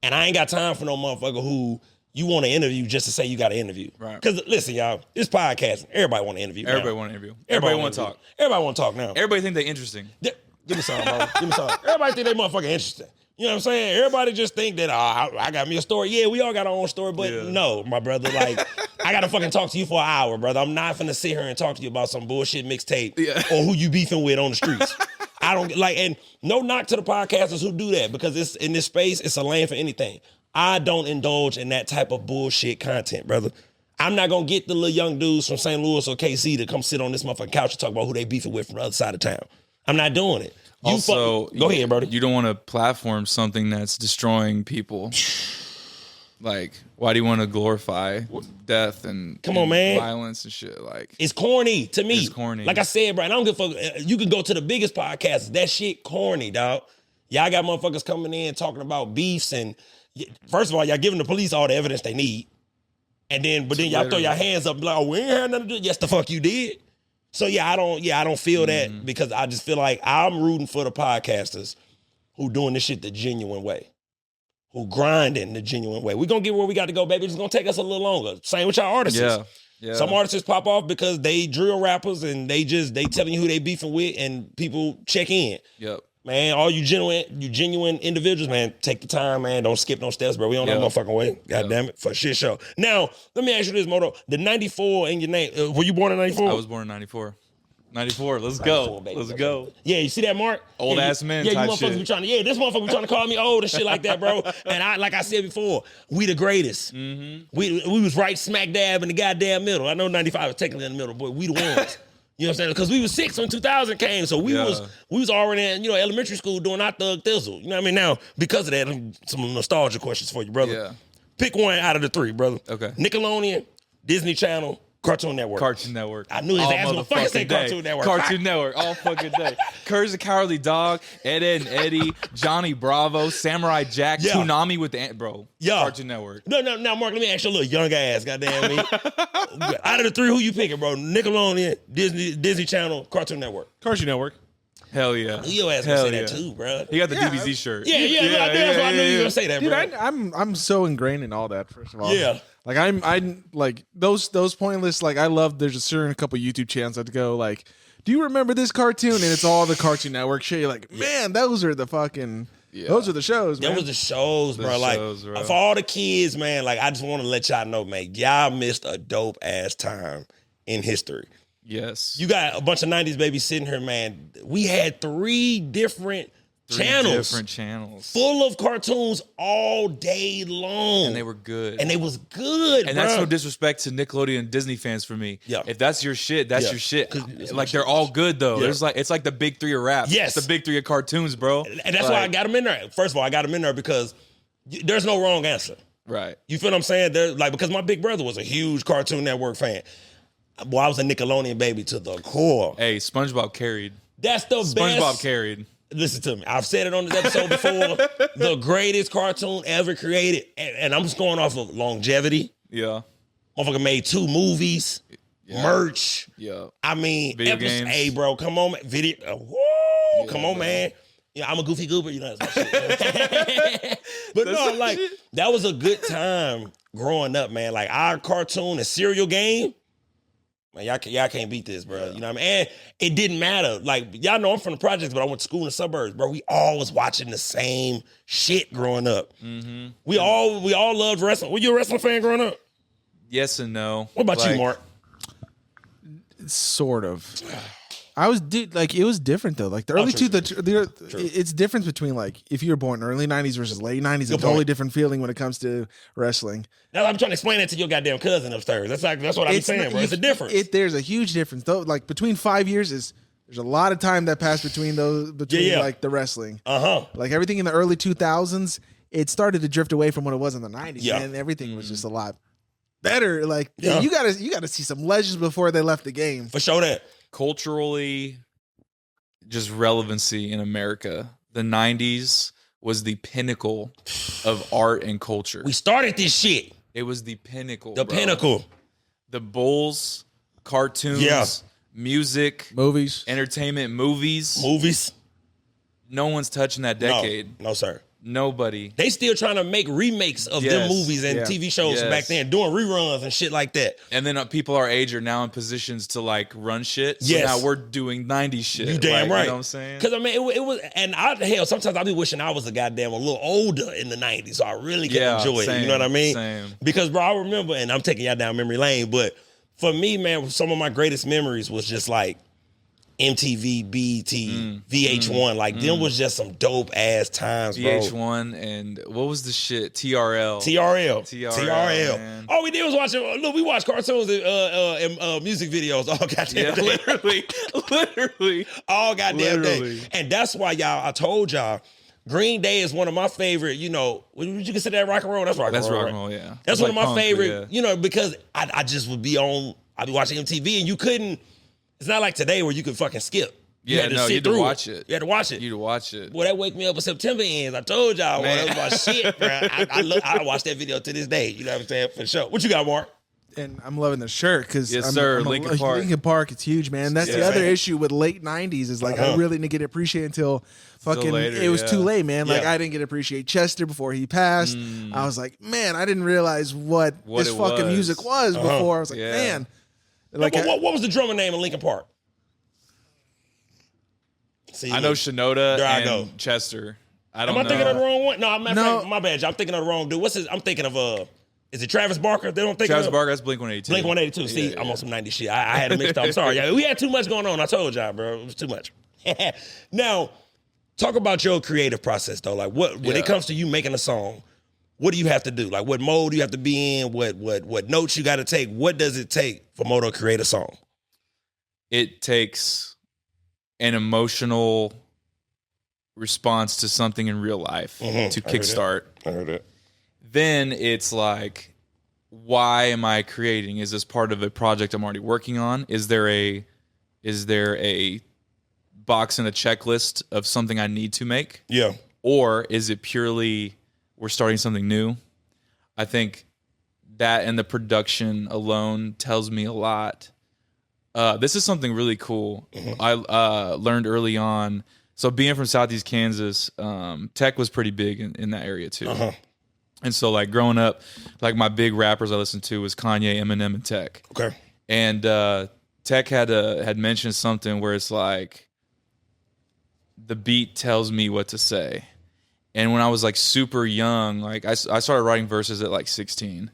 And I ain't got time for no motherfucker who you want to interview just to say you got to interview. Right. Because listen, y'all, this podcast, everybody want to interview. Everybody want to interview. Everybody want to talk. Everybody want to talk now. Everybody think they interesting. Give me some, bro. Give me some. Everybody think they motherfucking interesting. You know what I'm saying? Everybody just think that, I got me a story. Yeah, we all got our own story, but no, my brother, like, I got to fucking talk to you for an hour, brother. I'm not finna sit here and talk to you about some bullshit mixtape or who you beefing with on the streets. I don't, like, and no knock to the podcasters who do that because it's in this space, it's a lane for anything. I don't indulge in that type of bullshit content, brother. I'm not gonna get the little young dudes from St. Louis or KC to come sit on this motherfucking couch and talk about who they beefing with from the other side of town. I'm not doing it. Also, go ahead, brother. You don't want to platform something that's destroying people. Like, why do you want to glorify death and come on, man, violence and shit? Like, it's corny to me. It's corny. Like I said, bro, and I don't give a fuck. You can go to the biggest podcasts. That shit corny, dog. Y'all got motherfuckers coming in talking about beefs and first of all, y'all giving the police all the evidence they need. But then y'all throw your hands up like, oh, we ain't had nothing to do. Yes, the fuck you did. So I don't feel that because I just feel like I'm rooting for the podcasters who doing this shit the genuine way. Who grinding the genuine way. We're gonna get where we got to go, baby. It's gonna take us a little longer. Same with y'all artists. Yeah. Some artists pop off because they drill rappers and they telling you who they beefing with and people check in. Yep. Man, all you genuine individuals, man, take the time, man. Don't skip no steps, bro. We on that motherfucking way. God damn it, for shit show. Now, let me ask you this, Modo. The 94 in your name, were you born in 94? I was born in 94. 94, let's go. Baby. Let's go. Yeah, you see that, Mark? Old ass men you type motherfuckers shit. Be trying to, this motherfucker be trying to call me old and shit like that, bro. And like I said before, we the greatest. We was right smack dab in the goddamn middle. I know 95 was technically in the middle, but we the ones. You know what I'm saying? Because we was 6 when 2000 came, so we was already in elementary school doing our thug thizzle. You know what I mean? Now, because of that, some nostalgia questions for you, brother. Yeah. Pick one out of the three, brother. Okay. Nickelodeon, Disney Channel, Cartoon Network. Cartoon Network. I knew his ass was fucking say Cartoon Network. Cartoon Network, all fucking day. Courage the Cowardly Dog, Ed, Edd n Eddy, Johnny Bravo, Samurai Jack, Toonami with the ant, bro. Yeah. Cartoon Network. No, now, Mark, let me ask you a little young ass, goddamn me. Out of the three, who you picking, bro? Nickelodeon, Disney Channel, Cartoon Network. Cartoon Network. Hell yeah. Your ass gonna say that too, bro. He got the DBZ shirt. Yeah, that's why I knew you were gonna say that, Dude, bro. I'm so ingrained in all that. First of all, Yeah. Like I'm like those pointless. Like I love. There's a certain couple YouTube channels that go like, do you remember this cartoon? And it's all the Cartoon Network shit. You're like, man, those are the fucking. Those are the shows, man. That was the shows, bro. shows, Like bro. for all the kids, man. Like I just want to let y'all know, man. Y'all missed a dope ass time in history. Yes. You got a bunch of 90s babies sitting here, man. We had three different channels full of cartoons all day long. And they were good. And And that's no disrespect to Nickelodeon and Disney fans for me. Yeah. If that's your shit, that's your shit. Like they're all good though. Yeah. It's like the big three of rap. Yes. It's the big three of cartoons, bro. And that's why I got them in there. First of all, I got them in there because there's no wrong answer. Right. You feel what I'm saying? Because my big brother was a huge Cartoon Network fan. Boy, I was a Nickelodeon baby to the core. Hey, SpongeBob carried. That's the best. SpongeBob carried. Listen to me. I've said it on this episode before. The greatest cartoon ever created. And I'm just going off of longevity. Yeah. Motherfucker made 2 movies. Merch. Yeah. I mean, Video games. Hey, bro, come on, man. Whoa, come on, man. Yeah, I'm a goofy goober, you know. That's my shit. But no, like, that was a good time growing up, man. Like, our cartoon and cereal game, man, y'all can't beat this, bro. You know what I mean? And it didn't matter. Like, y'all know I'm from the projects, but I went to school in the suburbs, bro. We all was watching the same shit growing up. Mm-hmm. We all loved wrestling. Were you a wrestling fan growing up? Yes and no. What about you, Mark? Sort of. I was like it was different though. Like the early true. it's difference between like if you were born early 90s versus late 90s, a totally different feeling when it comes to wrestling. Now I'm trying to explain that to your goddamn cousin upstairs. That's what I'm saying, bro. It's a difference. There's a huge difference though. Like between 5 years there's a lot of time that passed between like the wrestling. Like everything in the early 2000s, it started to drift away from what it was in the 90s. Yeah. And everything was just a lot better. Like you gotta see some legends before they left the game. For sure that. Culturally, just relevancy in America. The 90s was the pinnacle of art and culture. We started this shit. It was the pinnacle. The pinnacle. The Bulls, cartoons, music, movies, entertainment, movies. No one's touching that decade. No, sir. Nobody. They still trying to make remakes of them movies and TV shows back then, doing reruns and shit like that. And then people our age are now in positions to like run shit. So now we're doing 90s shit. You damn right. You know what I'm saying? Because I mean, it was, and sometimes I be wishing I was a little older in the 90s, so I really could enjoy it. You know what I mean? Same. Because, bro, I remember, and I'm taking y'all down memory lane, but for me, man, some of my greatest memories was just like MTV, BET, VH1. Like, them was just some dope ass times, bro. VH1 and what was the shit? TRL. TRL. All we did was watch it. Look, we watched cartoons and music videos all goddamn day. Literally. All goddamn day. And that's why, y'all, I told y'all, Green Day is one of my favorite, would you consider that rock and roll? That's rock and roll. That's rock right? and roll, yeah. That's one of my favorite, yeah. Because I just would be I'd be watching MTV and you couldn't. It's not like today where you could fucking skip. You had to watch it. You had to watch it. You had to watch it. Boy, that wake me up when September ends. I told y'all, that was my shit, bro. I watch that video to this day. You know what I'm saying? For sure. What you got, Mark? And I'm loving the shirt because Linkin Park. Linkin Park, it's huge, man. That's the other issue with late 90s is like I really didn't get to appreciate until fucking later, it was too late, man. Like I didn't get to appreciate Chester before he passed. I was like, man, I didn't realize what this fucking music was before. I was like, man. Like, what was the drummer name in Linkin Park? See, I know Shinoda and Chester. I don't know. Am I thinking of the wrong one? No, my bad. I'm thinking of the wrong dude. I'm thinking of is it Travis Barker? They don't think Travis Barker. That's Blink-182. Blink-182. See, I'm on some 90s shit. I had it mixed up. I'm sorry. Yeah, we had too much going on. I told y'all, bro. It was too much. Now, talk about your creative process though. Like, when it comes to you making a song, what do you have to do? Like, what mode do you have to be in? What notes you got to take? What does it take for Modo to create a song? It takes an emotional response to something in real life to kickstart. I heard it. Then it's like, why am I creating? Is this part of a project I'm already working on? Is there a box and a checklist of something I need to make? Yeah. Or is it purely we're starting something new? I think that and the production alone tells me a lot. This is something really cool. I learned early on. So being from Southeast Kansas, tech was pretty big in that area too. And so like growing up, like my big rappers I listened to was Kanye, Eminem, and Tech. Okay. And Tech had mentioned something where it's like the beat tells me what to say. And when I was like super young, like I started writing verses at like 16.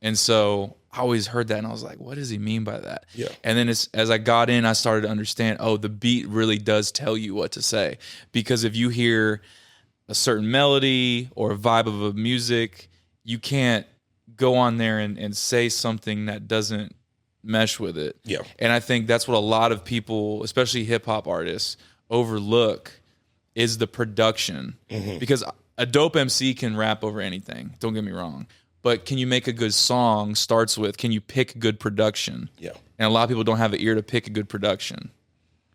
And so I always heard that and I was like, what does he mean by that? Yeah. And then as I got in, I started to understand, the beat really does tell you what to say. Because if you hear a certain melody or a vibe of a music, you can't go on there and say something that doesn't mesh with it. Yeah. And I think that's what a lot of people, especially hip hop artists, overlook is the production. Because a dope MC can rap over anything. Don't get me wrong. But can you make a good song starts with, can you pick good production? Yeah. And a lot of people don't have an ear to pick a good production.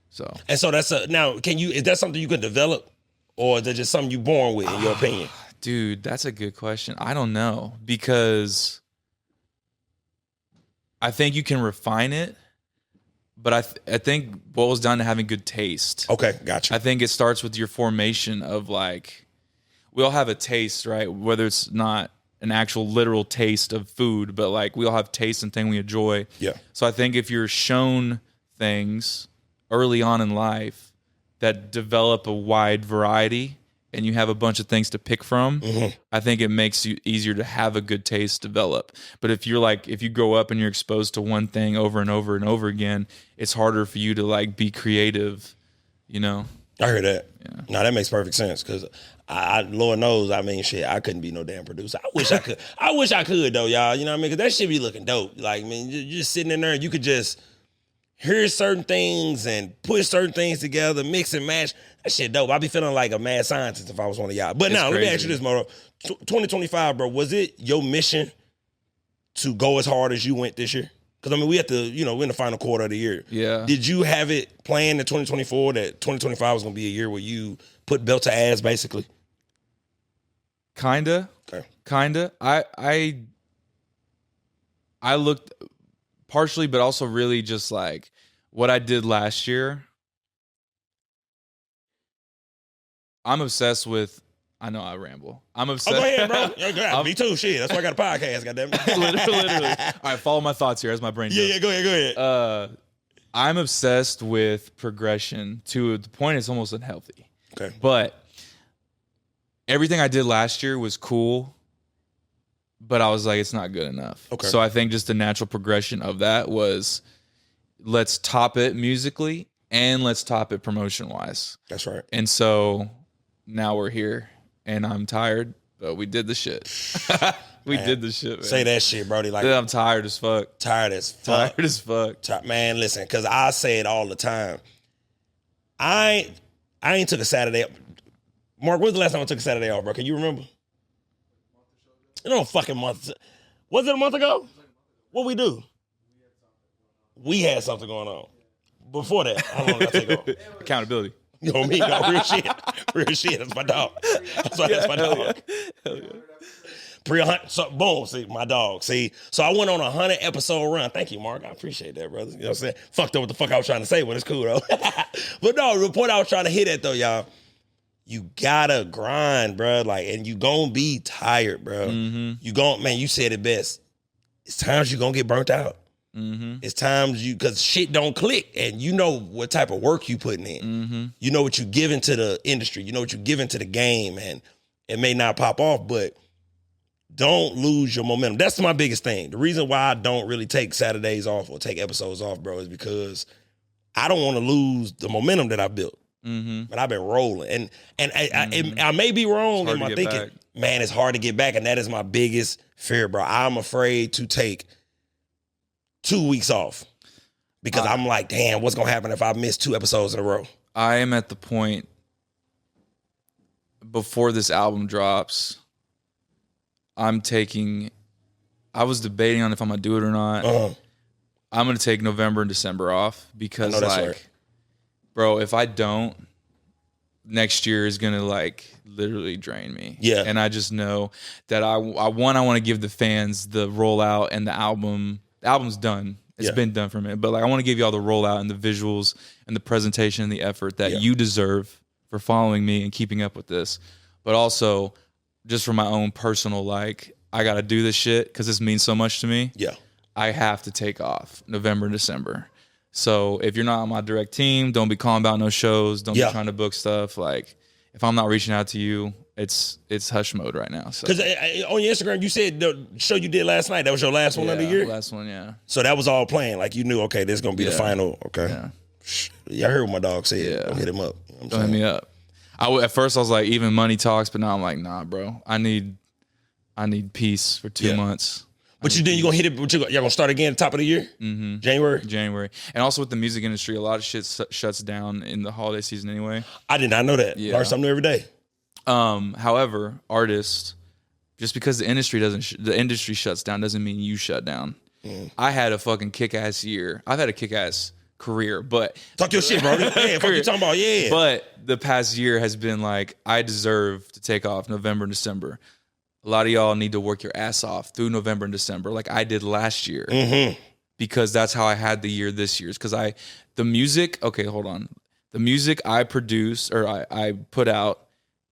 So. And so is that something you can develop? Or is that just something you're born with, in your opinion? Dude, that's a good question. I don't know. Because I think you can refine it. But I think boils down to having good taste. Okay, gotcha. I think it starts with your formation of like, we all have a taste, right? Whether it's not an actual literal taste of food, but like we all have taste and things we enjoy. Yeah. So I think if you're shown things early on in life that develop a wide variety and you have a bunch of things to pick from, I think it makes you easier to have a good taste develop. But if you grow up and you're exposed to one thing over and over and over again, it's harder for you to like be creative, you know? I hear that. Yeah. No, that makes perfect sense because I Lord knows, I mean, shit, I couldn't be no damn producer. I wish I could. I wish I could though, y'all. You know what I mean? Because that shit be looking dope. Like, I mean, you're just sitting in there and you could just hear certain things and put certain things together, mix and match. That shit dope. I'd be feeling like a mad scientist if I was one of y'all. But now, let me ask you this, Modo. 2025, bro, was it your mission to go as hard as you went this year? Because, I mean, we at the, we're in the final quarter of the year. Yeah. Did you have it planned in 2024 that 2025 was going to be a year where you put belt to ass, basically? Kinda. Okay. Kinda. I looked partially, but also really just like what I did last year. I'm obsessed with. I know I ramble. I'm obsessed. Oh, go ahead, bro. Yeah, me too. Shit, that's why I got a podcast. Goddamn. literally. All right, follow my thoughts here as my brain. Yeah, go ahead. I'm obsessed with progression to the point it's almost unhealthy. Okay. But everything I did last year was cool, but I was like, it's not good enough. Okay. So I think just the natural progression of that was let's top it musically and let's top it promotion-wise. That's right. And so now we're here, and I'm tired, but we did the shit. We did the shit, man. Say that shit, Brody. Like, Dude, I'm tired as fuck. tired as fuck. Tired as fuck. Man, listen, because I say it all the time. I ain't took a Saturday. Mark, when's the last time I took a Saturday off, bro? Can you remember? No fucking month. Was it a month ago? What we do? We had something going on. Before that, how long did I take off? Accountability. You know me, no, real shit. Real shit. That's my dog. That's my dog. Hell yeah. 300. So, boom. See, my dog. See, so I went on a 100-episode run. Thank you, Mark. I appreciate that, brother. You know what I'm saying? Fucked up what the fuck I was trying to say, but it's cool, though. But no, the point I was trying to hit at, though, y'all, you gotta grind, bro. Like, and you gonna be tired, bro. Mm-hmm. Man, you said it best. It's times you gonna get burnt out. Mm-hmm. It's times because shit don't click, and you know what type of work you putting in. Mm-hmm. You know what you giving to the industry. You know what you giving to the game, and it may not pop off, but don't lose your momentum. That's my biggest thing. The reason why I don't really take Saturdays off or take episodes off, bro, is because I don't want to lose the momentum that I built. Mm-hmm. But I've been rolling, and I may be wrong in my thinking. Back. Man, it's hard to get back, and that is my biggest fear, bro. I'm afraid to take 2 weeks off because I'm like, damn, what's gonna happen if I miss 2 episodes in a row? I am at the point before this album drops. I was debating on if I'm gonna do it or not. I'm gonna take November and December off because, like, right. Bro, if I don't, next year is gonna like literally drain me. Yeah. And I just know that I want to give the fans the rollout and the album. The album's done. It's been done for me. But like I want to give you all the rollout and the visuals and the presentation and the effort that you deserve for following me and keeping up with this. But also just for my own personal, like, I gotta do this shit because this means so much to me. Yeah. I have to take off November and December. So if you're not on my direct team, don't be calling about no shows. Don't be trying to book stuff. Like, if I'm not reaching out to you, it's hush mode right now. Because on your Instagram, you said the show you did last night, that was your last one of the year? Last one, yeah. So that was all planned. Like, you knew, okay, this is going to be the final. Okay. Yeah. Yeah, I heard what my dog said. Yeah. Don't hit him up. Don't hit me up. At first, I was like, even money talks, but now I'm like, nah, bro. I need peace for 2 months. But you're going to hit it, y'all going to start again at the top of the year? Mm-hmm. January? And also with the music industry, a lot of shit shuts down in the holiday season anyway. I did not know that. Yeah. Learn something new every day. However, artists, just because the industry shuts down doesn't mean you shut down. I had a fucking kick-ass year. I've had a kick-ass career, but... Talk your shit, bro. Yeah, fuck you talking about, yeah. But the past year has been like, I deserve to take off November and December. A lot of y'all need to work your ass off through November and December like I did last year. Mm-hmm. Because that's how I had the year this year. Because the music I produced, or I put out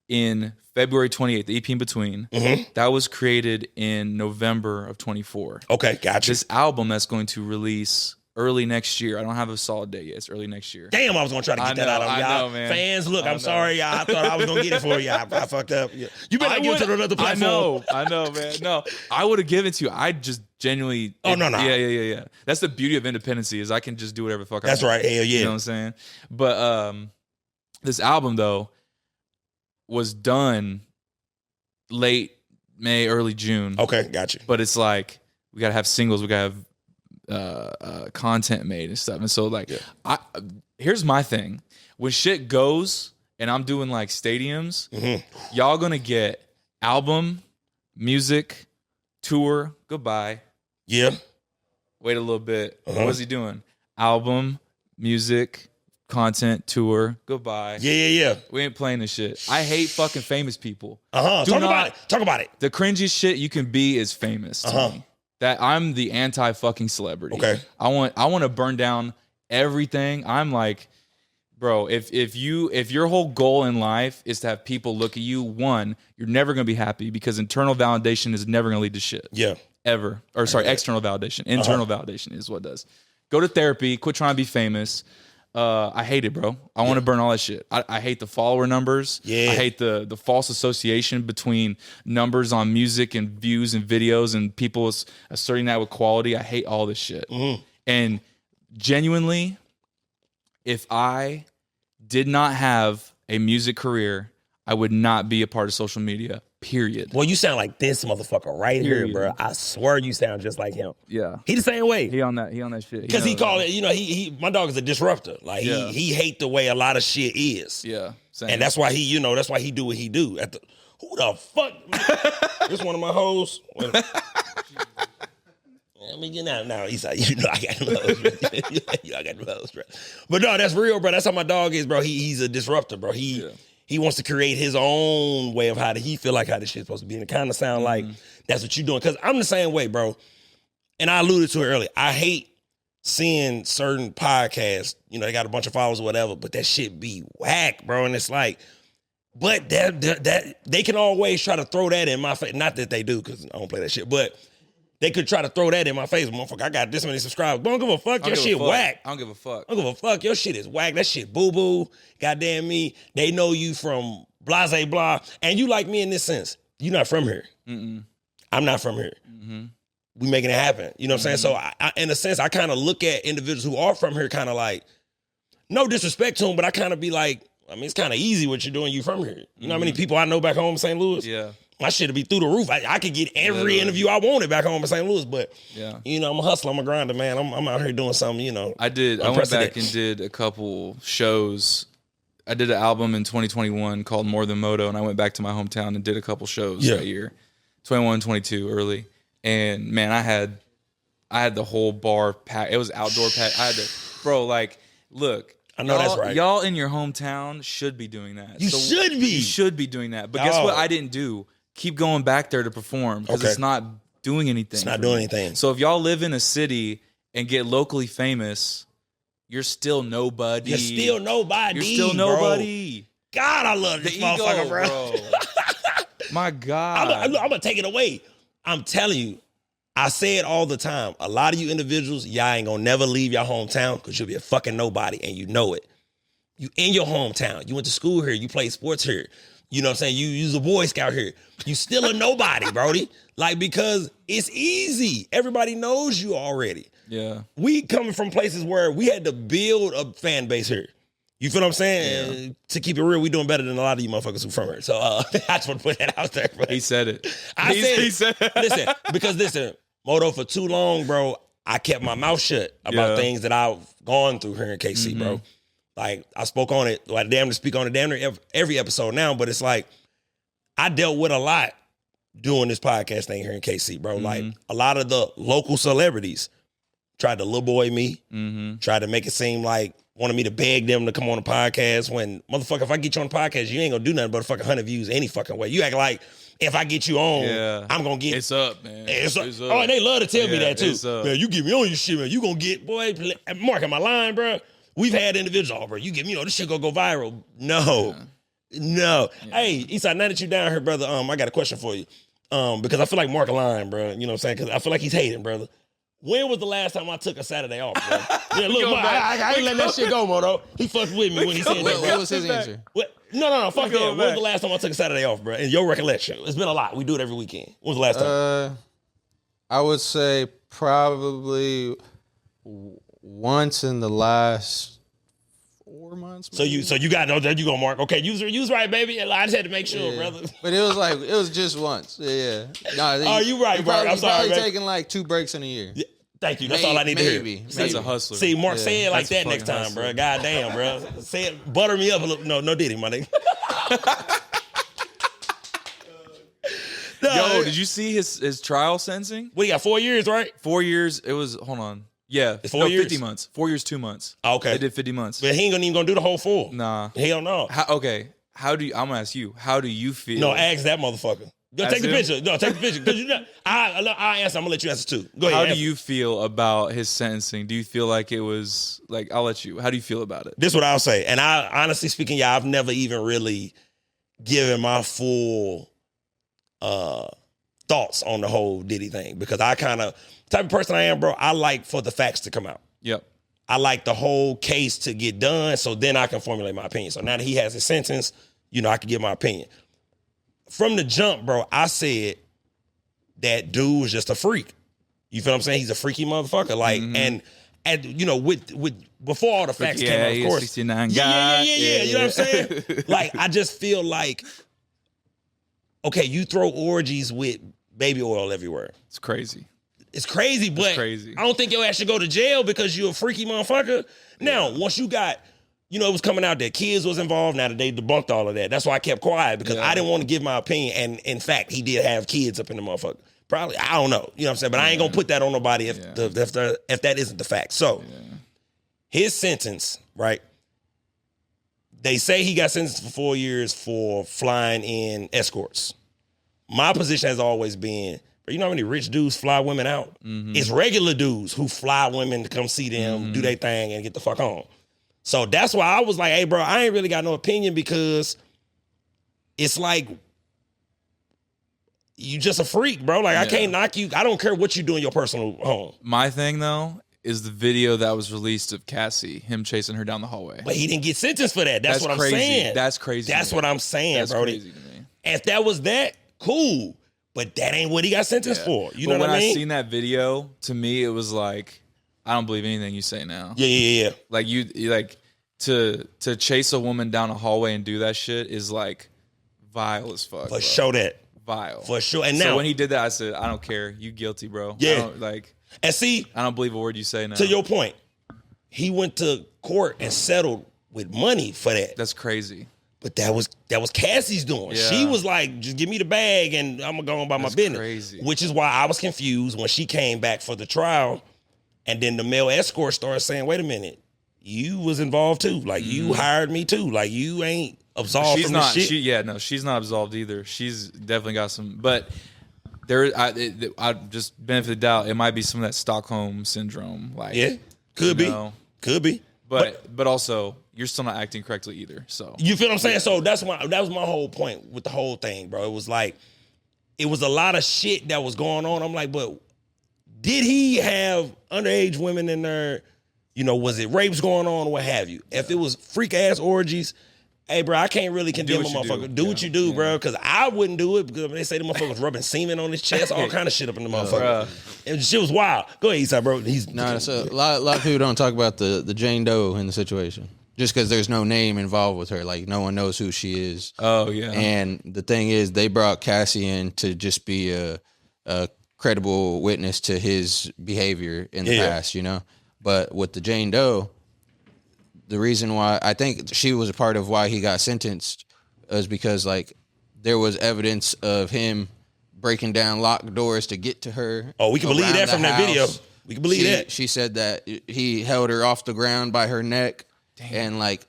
in February 28th, the EP in between, that was created in November of 24. Okay, gotcha. This album that's going to release early next year. I don't have a solid date yet. It's early next year. Damn, I was gonna try to get that out of y'all. I know, man. Fans, look, I'm sorry, y'all. I thought I was gonna get it for you. I fucked up. You better give it to another platform. I know, man. No, I would have given it to you. I just genuinely. Oh, no. Yeah. That's the beauty of independency is I can just do whatever the fuck I want. That's right. Hell yeah. You know what I'm saying? But this album though was done late May, early June. Okay, got you. But it's like we gotta have singles. We gotta have content made and stuff. And so like, here's my thing: when shit goes and I'm doing like stadiums, y'all gonna get album, music, tour. Goodbye. Yeah. Wait a little bit. What is he doing? Album, music, content, tour. Goodbye. Yeah. We ain't playing this shit. I hate fucking famous people. Talk about it. The cringiest shit you can be is famous to me. That I'm the anti-fucking celebrity. Okay. I want to burn down everything. I'm like, bro, if your whole goal in life is to have people look at you, one, you're never gonna be happy because internal validation is never gonna lead to shit. Yeah. Ever. Or sorry, external validation. Internal validation is what does. Go to therapy, quit trying to be famous. I hate it, bro. I want to burn all that shit. I hate the follower numbers. Yeah. I hate the false association between numbers on music and views and videos and people asserting that with quality. I hate all this shit. And genuinely, if I did not have a music career, I would not be a part of social media, period. Well, you sound like this motherfucker right here, bro. I swear you sound just like him. Yeah. He the same way. He on that shit. Because he called it, he my dog is a disruptor. Like he hate the way a lot of shit is. Yeah. Same. And that's why he do what he do. Who the fuck? This one of my hoes. I mean, he's like, I got the hoes. I got the hoes, bro. But no, that's real, bro. That's how my dog is, bro. He's a disruptor, bro. He wants to create his own way of how he feel like how this shit's supposed to be. And it kind of sound like that's what you're doing. Because I'm the same way, bro. And I alluded to it earlier. I hate seeing certain podcasts, they got a bunch of followers or whatever, but that shit be whack, bro. And it's like, but that they can always try to throw that in my face. Not that they do, because I don't play that shit, but they could try to throw that in my face. Motherfucker, I got this many subscribers. Don't give a fuck. Your shit whack. I don't give a fuck. I don't give a fuck. Your shit is whack. That shit boo-boo. Goddamn me. They know you from blase blah. And you like me in this sense. You're not from here. I'm not from here. We making it happen. You know what I'm saying? So I, in a sense, I kind of look at individuals who are from here kind of like, no disrespect to them, but I kind of be like, I mean, it's kind of easy what you're doing. You from here. You know how many people I know back home in St. Louis? Yeah. My shit would be through the roof. I could get every interview I wanted back home in St. Louis, but I'm a hustler, I'm a grinder, man. I'm out here doing something, I went back and did a couple shows. I did an album in 2021 called More Than Modo, and I went back to my hometown and did a couple shows that year. 21, 22 early. And man, I had the whole bar packed. It was outdoor packed. I had to, bro, like, look. I know that's right. Y'all in your hometown should be doing that. You should be doing that. But guess what I didn't do? Keep going back there to perform because it's not doing anything. It's not doing anything. So if y'all live in a city and get locally famous, you're still nobody. You're still nobody. Bro. God, I love this motherfucker, bro. My God. I'm going to take it away. I'm telling you, I say it all the time. A lot of you individuals, y'all ain't going to never leave your hometown because you'll be a fucking nobody and you know it. You in your hometown. You went to school here. You played sports here. You know what I'm saying? You's a Boy Scout here. You still a nobody, Brody. Like, because it's easy. Everybody knows you already. Yeah. We coming from places where we had to build a fan base here. You feel what I'm saying? Yeah. To keep it real, we doing better than a lot of you motherfuckers who from here. So I just want to put that out there. Bro. He said it. He said it. Listen, Modo, for too long, bro, I kept my mouth shut about things that I've gone through here in KC, bro. Like, I spoke on it. I damn near speak on it damn near every episode now, but it's like, I dealt with a lot doing this podcast thing here in KC, bro. Like, a lot of the local celebrities tried to little boy me, tried to make it seem like, wanted me to beg them to come on the podcast when, motherfucker, if I get you on the podcast, you ain't gonna do nothing but a fucking 100 views any fucking way. You act like, if I get you on, I'm gonna get... It's up, man. It's up. Oh, and they love to tell me that, too. Man, you get me on your shit, man. You gonna get... Boy, Mark, am I lying, bro? We've had individuals, bro. You get me, this shit gonna go viral. No. Yeah. Hey, Esai, now that you down here, brother, I got a question for you. Because I feel like Mark lying, bro. You know what I'm saying? Because I feel like he's hating, brother. When was the last time I took a Saturday off, bro? Yeah, look, I ain't letting that shit go, Modo. He fucked with me when he said that, bro. What was his answer? No, fuck that. When was the last time I took a Saturday off, bro? In your recollection? It's been a lot. We do it every weekend. When was the last time? I would say probably once in the last 4 months. Maybe. So you got no. There you go, Mark. Okay, you was right, baby. I just had to make sure, brother. But it was just once. Yeah. No, you right, Mark. I'm sorry, probably man. taking like 2 breaks in a year. Yeah, thank you. That's all I need to hear. That's a hustler. See, Mark, say it like that next time, hustler. bro. God damn, bro. Say it, butter me up a little. No diddy, my nigga. Yo, did you see his trial sentencing? What, he got 4 years, right? 4 years. It was, hold on. Yeah. It's 4 years? 50 months. 4 years, 2 months. Okay. They did 50 months. But he ain't even gonna do the whole 4. Nah. Hell no. Okay. I'm going to ask you, how do you feel? No, ask that motherfucker. Go Ask take the him? picture. No, take the picture. Because I answer. I'm gonna let you answer too. Go ahead. How do answer. you feel about his sentencing? Do you feel like it was, like, I'll let you. How do you feel about it? This is what I'll say. And I, honestly speaking, yeah, I've never even really given my full thoughts on the whole Diddy thing, because I kind of, type of person I am, bro, I like for the facts to come out. Yep. I like the whole case to get done, so then I can formulate my opinion. So now that he has his sentence, I can give my opinion. From the jump, bro, I said that dude was just a freak. You feel what I'm saying? He's a freaky motherfucker. Like, and with before all the facts came out, of course. 69 Yeah. You know what I'm saying? Like, I just feel like, okay, you throw orgies with baby oil everywhere. It's crazy. It's crazy, but crazy. I don't think your ass should go to jail because you're a freaky motherfucker. Now, once you got, it was coming out that kids was involved. Now that they debunked all of that, that's why I kept quiet, because I didn't want to give my opinion. And in fact, he did have kids up in the motherfucker. Probably, I don't know. You know what I'm saying? But I ain't gonna put that on nobody if that isn't the fact. So his sentence, right? They say he got sentenced for 4 years for flying in escorts. My position has always been, you know how many rich dudes fly women out? Mm-hmm. It's regular dudes who fly women to come see them, do their thing, and get the fuck on. So that's why I was like, hey, bro, I ain't really got no opinion, because it's like, you just a freak, bro. Like, I can't knock you. I don't care what you do in your personal home. My thing, though, is the video that was released of Cassie, him chasing her down the hallway. But he didn't get sentenced for that. That's what crazy. I'm saying. That's crazy. That's what I'm saying, That's bro. crazy to me. If that was that, cool. But that ain't what he got sentenced for. You know what I mean? When I seen that video, to me, it was like, I don't believe anything you say now. Yeah. Like, you like, to chase a woman down a hallway and do that shit is like vile as fuck. For sure that. Vile. For sure. And so now, when he did that, I said, I don't care. You guilty, bro. Yeah. And see, I don't believe a word you say now. to your point, he went to court and settled with money for that. That's crazy. But that was Cassie's doing. Yeah. She was like, just give me the bag and I'm gonna go on by my business. Crazy. Which is why I was confused when she came back for the trial, and then the male escort started saying, wait a minute, you was involved too. Like, you hired me too. Like, you ain't absolved She's from not. this shit. She's not absolved either. She's definitely got some. But I just benefit of the doubt. It might be some of that Stockholm syndrome. Like, Yeah, could be. But also, you're still not acting correctly either. So You feel what I'm saying? So that was my whole point with the whole thing, bro. It was like, it was a lot of shit that was going on. I'm like, but did he have underage women in there? Was it rapes going on or what have you? If it was freak ass orgies, hey, bro, I can't really condemn a motherfucker. Do what you do, bro, because I wouldn't do it, because they say the motherfucker was rubbing semen on his chest, all kind of shit up in the motherfucker. And shit was wild. Go ahead, Eastside, bro. So a lot of people don't talk about the Jane Doe in the situation, just because there's no name involved with her. Like, no one knows who she is. Oh, yeah. And the thing is, they brought Cassie in to just be a credible witness to his behavior in the past, But with the Jane Doe, the reason why I think she was a part of why he got sentenced is because, like, there was evidence of him breaking down locked doors to get to her. Oh, we can believe that from that video. We can believe that. She said that he held her off the ground by her neck. Damn. And like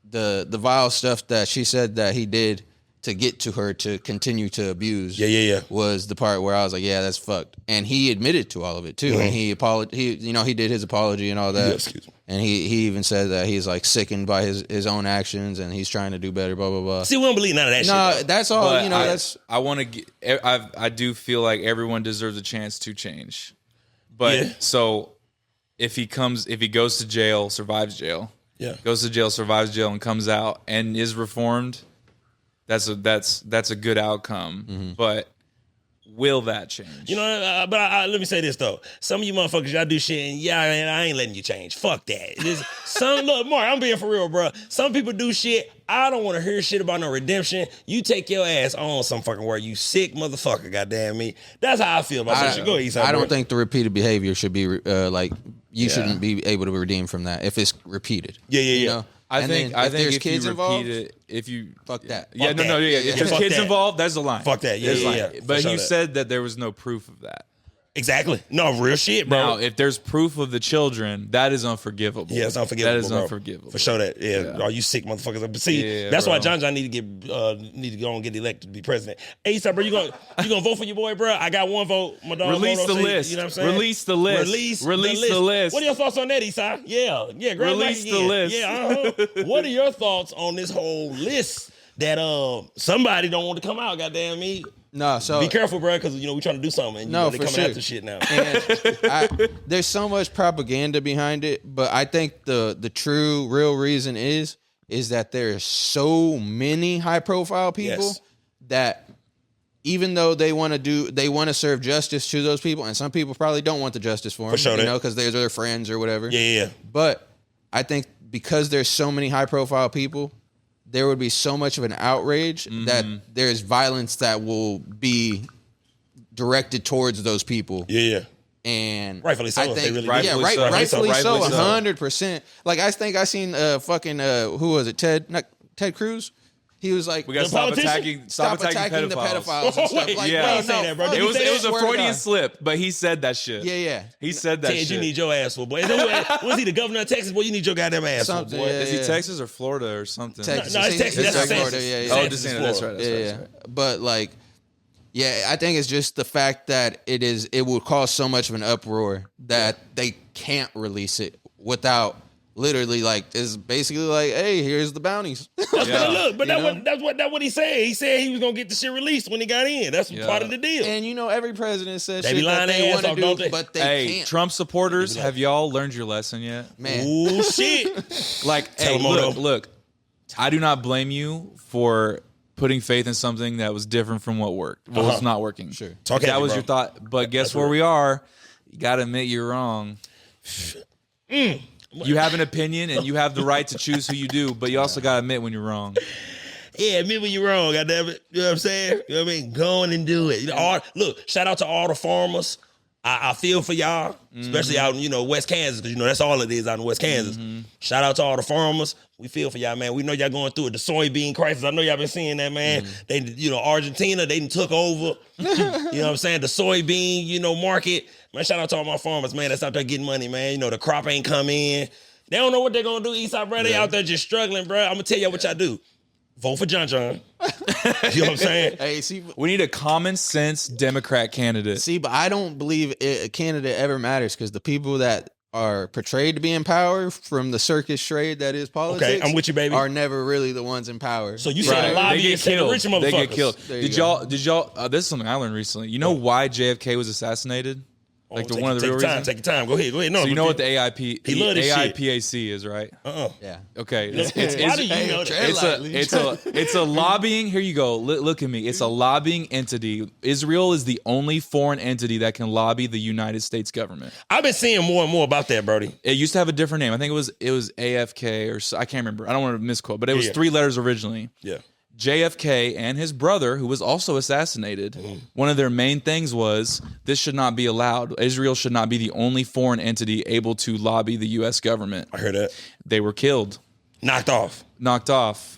the vile stuff that she said that he did to get to her to continue to abuse. Yeah. Was the part where I was like, yeah, that's fucked. And he admitted to all of it too. Mm-hmm. And he did his apology and all that. Yeah, excuse me. And he even said that he's like sickened by his own actions and he's trying to do better, blah, blah, blah. See, we don't believe none of that shit. No, that's all, But that's. I want to I do feel like everyone deserves a chance to change. But Yeah. so if he goes to jail, survives jail, goes to jail, survives jail, and comes out and is reformed, that's a good outcome. But will that change? You know, but let me say this though. Some of you motherfuckers, y'all do shit and I ain't letting you change. Fuck that. Look, Mark, I'm being for real, bro. Some people do shit. I don't want to hear shit about no redemption. You take your ass on some fucking word. You sick motherfucker, goddamn me. That's how I feel about that shit. Go Eastside, I bro. don't think the repeated behavior should be you shouldn't be able to redeem from that if it's repeated. Yeah. You know? I think there's if kids you involved, repeat it, if you fuck that. Yeah, Fuck no, that. If there's Fuck kids that. involved, that's the line. Fuck that. Yeah, There's yeah, line. yeah. But For you sure said that there was no proof of that. Exactly. No, real shit, bro. Now, if there's proof of the children, that is unforgivable. Yeah, it's unforgivable. That is bro. unforgivable. For sure. That Oh, you sick motherfuckers. But see, Yeah, that's bro. why John need to go and get elected to be president. Hey, bro, you gonna vote for your boy, bro? I got one vote. My dog Release Modo the said, list. You know what I'm saying? Release the list. Release the list. What are your thoughts on that, Esai? Yeah. Grab Release Mike the again. list. Yeah. What are your thoughts on this whole list that somebody don't want to come out? Goddamn me. No, so Be careful, bro, because we trying to do something. And, No, they for coming sure. after shit now. And there's so much propaganda behind it, but I think the true, real reason is that there's so many high profile people Yes. that even though they want to serve justice to those people, and some people probably don't want the justice for them, sure, because they're their friends or whatever. Yeah. But I think because there's so many high profile people, there would be so much of an outrage that there's violence that will be directed towards those people. Yeah. And Rightfully so, I if they think, really do. yeah, Rightfully so. rightfully so, Rightfully so. 100%. Like I think I seen who was it? Ted Cruz. He was like, We got to The stop politician? attacking the pedophiles. pedophiles and stuff. Wait, Like, yeah. bro, Don't say that, bro. fuck Did It he was say it was that? a Swear to Freudian God. slip, but he said that shit. Yeah. He said that Ted, shit. you need your ass for boy. Was he the governor of Texas? Boy, you need your goddamn ass for Something, boy. yeah. Is he Texas or Florida or something? Texas. No, it's Texas. That's Florida. Texas. Yeah. Oh, Texas, DeSantis. That's Florida. right. Yeah. But like, yeah, I think it's just the fact that it would cause so much of an uproar that they can't release it without literally like it's basically like, hey, here's the bounties. That's Yeah. what look, but You that's what he said. He said he was gonna get the shit released when he got in. That's part of the deal. And every president says They be shit that lying they their want ass to off, don't do, they? but they Hey, can't. Trump supporters, have y'all learned your lesson yet? Man, Ooh shit. Like, Tell hey, him, Modo. look, I do not blame you for putting faith in something that was different from what worked. What was not working. Sure. Talk That heavy, was bro. your thought. But guess where we are? You got to admit you're wrong. You have an opinion and you have the right to choose who you do, but you also got to admit when you're wrong. Yeah, admit when you're wrong, goddamn it. You know what I'm saying? You know what I mean? Go on and do it. Look, shout out to all the farmers. I feel for y'all, especially out in, West Kansas, because, that's all it is out in West Kansas. Shout out to all the farmers. We feel for y'all, man. We know y'all going through it. The soybean crisis, I know y'all been seeing that, man. They, Argentina, they done took over. You know what I'm saying? The soybean, market. Man, shout out to all my farmers, man, that's out there getting money, man. The crop ain't come in. They don't know what they're going to do, Eastside, bro. They out there just struggling, bro. I'm going to tell y'all what y'all do. Vote for John. You know what I'm saying? hey, see, We need a common sense Democrat candidate. but I don't believe a candidate ever matters because the people that are portrayed to be in power from the circus trade that is politics, Okay, I'm with you, baby. are never really the ones in power. So you said the They get lobbyists and the killed. rich motherfuckers. They get killed. There you Did go. y'all? This is something I learned recently. You know why JFK was assassinated? Like Take one of the real your time. reasons. Take your time. Go ahead. No, So you know what the AIP He love this shit. AIPAC is, right? yeah, Okay, Why do you know that? it's a lobbying. Here you go. Look at me. It's a lobbying entity. Israel is the only foreign entity that can lobby the United States government. I've been seeing more and more about that, Brody. It used to have a different name. I think it was AFK or I can't remember. I don't want to misquote, but it was Yeah. 3 letters originally. Yeah. JFK and his brother, who was also assassinated, one of their main things was this should not be allowed. Israel should not be the only foreign entity able to lobby the U.S. government. I heard that. They were killed, Knocked off. knocked off.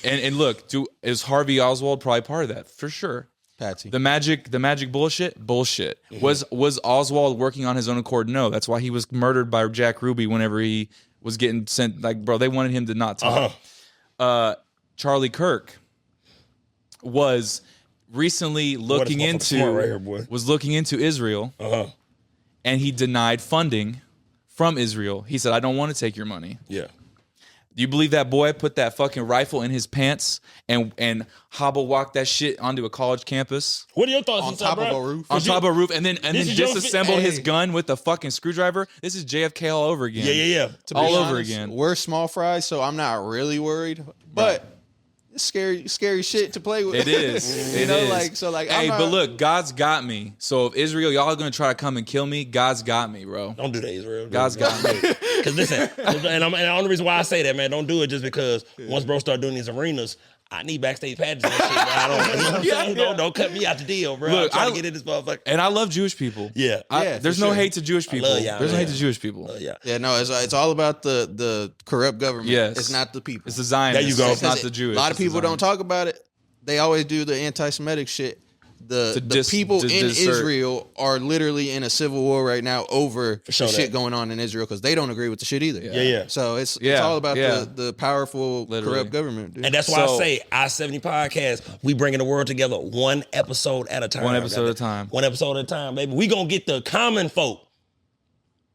And look, is Harvey Oswald probably part of that? For sure. Patsy. The magic bullshit. Was Oswald working on his own accord? No. That's why he was murdered by Jack Ruby whenever he was getting sent. Like, bro, they wanted him to not talk. Charlie Kirk was recently looking motherfucker smart right here, boy. into Israel, and he denied funding from Israel. He said, "I don't want to take your money." Yeah. Do you believe that boy put that fucking rifle in his pants and hobble walk that shit onto a college campus? What are your thoughts On top of a roof? On top of a roof, and then is your disassemble his gun with a fucking screwdriver? This is JFK all over again. Yeah. To be all honest, over again. We're small fries, so I'm not really worried. But it's scary shit to play with. It is. You It know, is. I'm but look, God's got me. So if Israel, y'all gonna try to come and kill me, God's got me, bro. Don't do that, Israel. God's got me. Because listen, and the only reason why I say that, man, don't do it just because once bro start doing these arenas, I need backstage patches and shit, bro. I don't, you know what I'm saying? Don't cut me out the deal, bro. Look, I'm trying to get in this motherfucker. And I love Jewish people. Yeah. There's no hate to Jewish people. love y'all, There's no man. hate to Jewish people. Yeah. No, it's all about the corrupt government. Yes. It's not the people. It's the Zionists. There you go. It's not the Jewish. A lot of It's the people don't Zionists. talk about it. They always do the anti-Semitic shit. The people in dissert. Israel are literally in a civil war right now over sure the shit that. going on in Israel because they don't agree with the shit either. Yeah. So it's Yeah, all about yeah. the powerful Literally. corrupt government, dude. And that's why So- I say I-70 podcast, we bringing the world together one episode at a time. One episode at a time. One episode at a time, baby. We gonna get the common folk,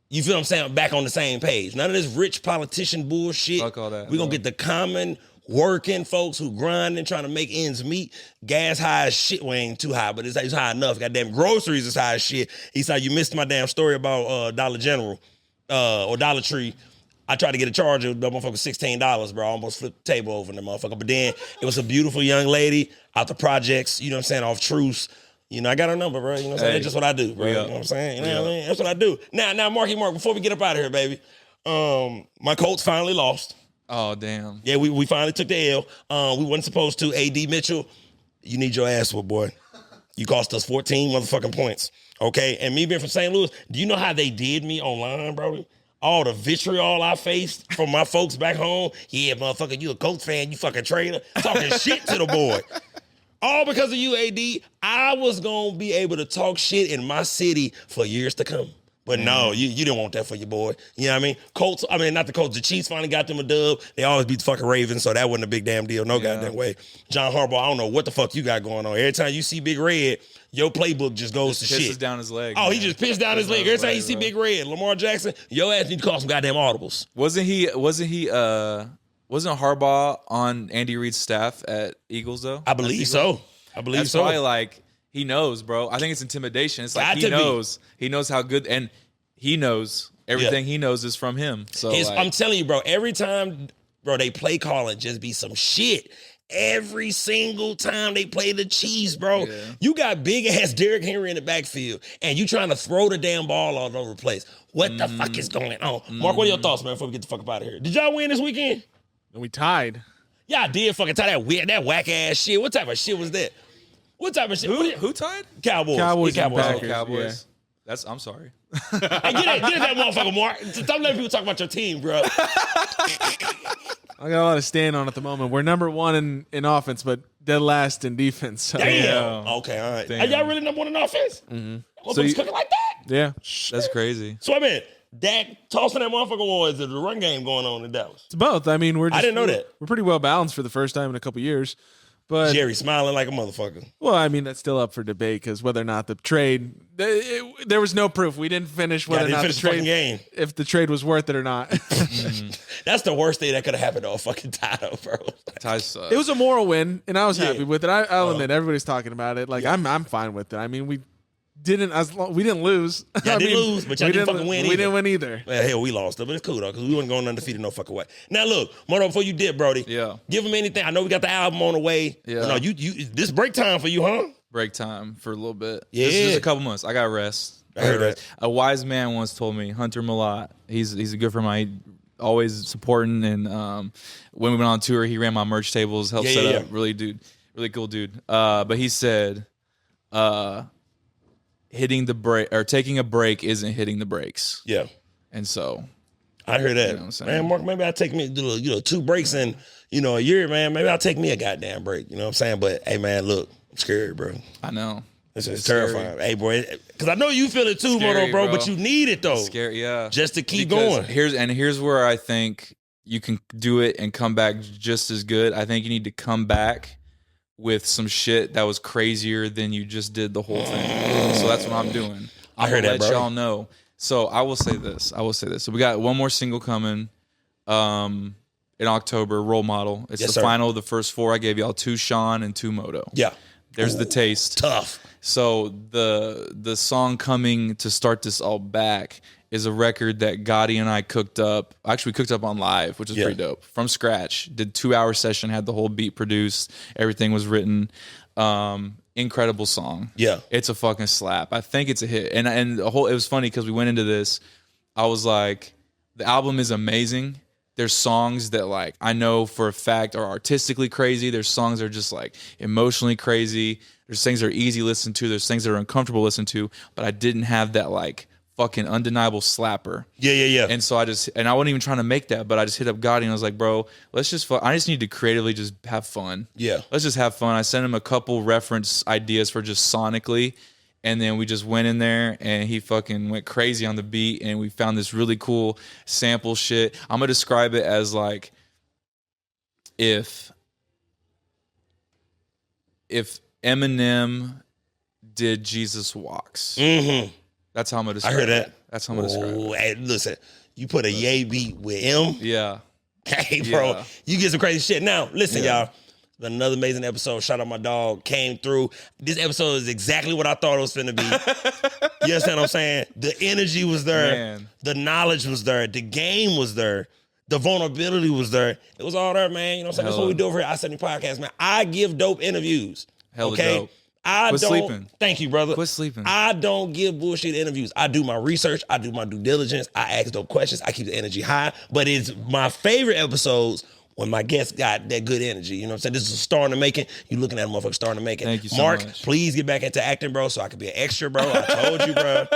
you feel what I'm saying, back on the same page. None of this rich politician bullshit. Fuck all that, We gonna bro. get the common working folks who grind and trying to make ends meet. Gas high as shit. Well, ain't too high, but it's high enough. Goddamn groceries is high as shit. He said, you missed my damn story about Dollar General or Dollar Tree. I tried to get a charger, that motherfucker $16, bro. I almost flipped the table over in the motherfucker. But then it was a beautiful young lady out the projects, you know what I'm saying, off Truce. You know, I got her number, bro. You know what I'm saying? Hey, That's just what I do, bro. we You know up. what I'm saying? You know what I mean? That's what I do. Now, Mark, before we get up out of here, baby, my Colts finally lost. Oh damn. Yeah, we finally took the L. We wasn't supposed to. A.D. Mitchell, you need your ass whooped, boy. You cost us 14 motherfucking points, okay? And me being from St. Louis, do you know how they did me online, bro? All the vitriol I faced from my folks back home. Yeah, motherfucker, you a Colts fan, you fucking traitor. Talking shit to the boy. All because of you, AD. I was going to be able to talk shit in my city for years to come. But no, you didn't want that for your boy. You know what I mean? Colts, I mean, not the Colts. The Chiefs finally got them a dub. They always beat the fucking Ravens, so that wasn't a big damn deal. No goddamn way. John Harbaugh, I don't know what the fuck you got going on. Every time you see Big Red, your playbook just goes to Pisses shit. down his leg. Oh, man. he just pissed down his leg. Every time you see bro. Big Red, Lamar Jackson, your ass need to call some goddamn audibles. Wasn't Harbaugh on Andy Reid's staff at Eagles though? I believe so. That's probably like he knows, bro. I think it's intimidation. It's like Got he to be. knows. He knows how good, and he knows everything he knows is from him. So I'm telling you, bro, every time, bro, they play calling just be some shit. Every single time they play the Chiefs, bro, you got big ass Derrick Henry in the backfield, and you trying to throw the damn ball all over the place. What the fuck is going on? Mark, what are your thoughts, man, before we get the fuck up out of here? Did y'all win this weekend? And we tied. Y'all did fucking tie that weird, that whack ass shit. What type of shit was that? What type of shit? who tied? Cowboys. Cowboys Yeah, and Cowboys. Packers. Cowboys. I'm sorry. Hey, get that motherfucker, Mark. Stop letting people talk about your team, bro. I got a lot to stand on at the moment. We're number one in offense, but dead last in defense. So, Damn. Okay, all right. Damn. Are y'all really number one in offense? Mm-hmm. So you- cooking like that? yeah. That's crazy. So I mean, Dak tossing that motherfucker, or is it a run game going on in Dallas? It's both. I mean, I didn't know that. We're pretty well balanced for the first time in a couple years. But Jerry smiling like a motherfucker. well, I mean, that's still up for debate because whether or not the trade, there was no proof. We didn't finish whether or didn't not the finish the fucking trade, game. if the trade was worth it or not. That's the worst thing that could have happened to a fucking title, bro. Ties suck. It was a moral win, and I was happy Yeah. with it. I'll admit, everybody's talking about it. Like I'm fine with it. I mean, we didn't lose. Y'all I didn't mean, lose, but y'all we didn't fucking win We either. didn't win either. Well, hell, we lost, but it's cool though, because we wasn't going undefeated no fucking way. Now look, Modo, before you dip, Brody, give them anything. I know we got the album on the way. Yeah. But no, you this break time for you, huh? break time for a little bit. Yeah. Just a couple months. I got rest. I heard rest. that. A wise man once told me, Hunter Malott. He's a good friend of mine. Always supporting, and when we went on tour, he ran my merch tables, helped set up. Really cool dude. But he said, hitting the break or taking a break isn't hitting the brakes. Yeah. And so I heard that. You know what I'm saying? Man, Mark, maybe I'll take me, 2 breaks in, a year, man. Maybe I'll take me a goddamn break. You know what I'm saying? But, hey, man, look, I'm scared, bro. I know. It's terrifying. Hey, boy, because I know you feel it too, Scary, Modo, bro, bro. but you need it, though. Scary, yeah. Just to keep Because going. Here's where I think you can do it and come back just as good. I think you need to come back with some shit that was crazier than you just did the whole thing. So that's what I'm doing. I heard that, let bro. y'all know. So I will say this. So we got one more single coming. in October, Role Model. It's Yes, the sir. final of the first 4. I gave y'all 2 Sean and 2 Modo. Yeah. There's the taste. Tough. So the song coming to start this all back is a record that Gotti and I cooked up. Actually, we cooked up on live, which is pretty dope. From scratch. Did 2-hour session, had the whole beat produced. Everything was written. Incredible song. Yeah. It's a fucking slap. I think it's a hit. And it was funny because we went into this. I was like, the album is amazing. There's songs that like I know for a fact are artistically crazy. There's songs that are just like emotionally crazy. There's things that are easy to listen to. There's things that are uncomfortable to listen to. But I didn't have that like fucking undeniable slapper. Yeah. And so I wasn't even trying to make that, but I just hit up Gotti and I was like, bro, let's just I just need to creatively just have fun. Yeah. Let's just have fun. I sent him a couple reference ideas for just sonically. And then we just went in there and he fucking went crazy on the beat and we found this really cool sample shit. I'm going to describe it as like if Eminem did Jesus Walks. Mm-hmm. That's how I'm going to describe I heard that. That's how I'm going to describe it. Hey, listen, you put a yay beat with M. Yeah. Hey, bro, Yeah. you get some crazy shit. Now, listen, y'all. Been another amazing episode. Shout out my dog. Came through. This episode is exactly what I thought it was finna be. You understand what I'm saying? The energy was there. Man. The knowledge was there. The game was there. The vulnerability was there. It was all there, man. You know what I'm saying? That's what we do over here at I-70 Podcast, man. I give dope interviews. Hella okay? dope. I Quit don't. sleeping. Thank you, brother. Quit sleeping. I don't give bullshit interviews. I do my research. I do my due diligence. I ask dope questions. I keep the energy high. But it's my favorite episodes when my guests got that good energy. You know what I'm saying? This is a star in the making. You looking at a motherfucker star in the making. Thank you so Mark, much. please get back into acting, bro, so I can be an extra, bro. I told you, bro.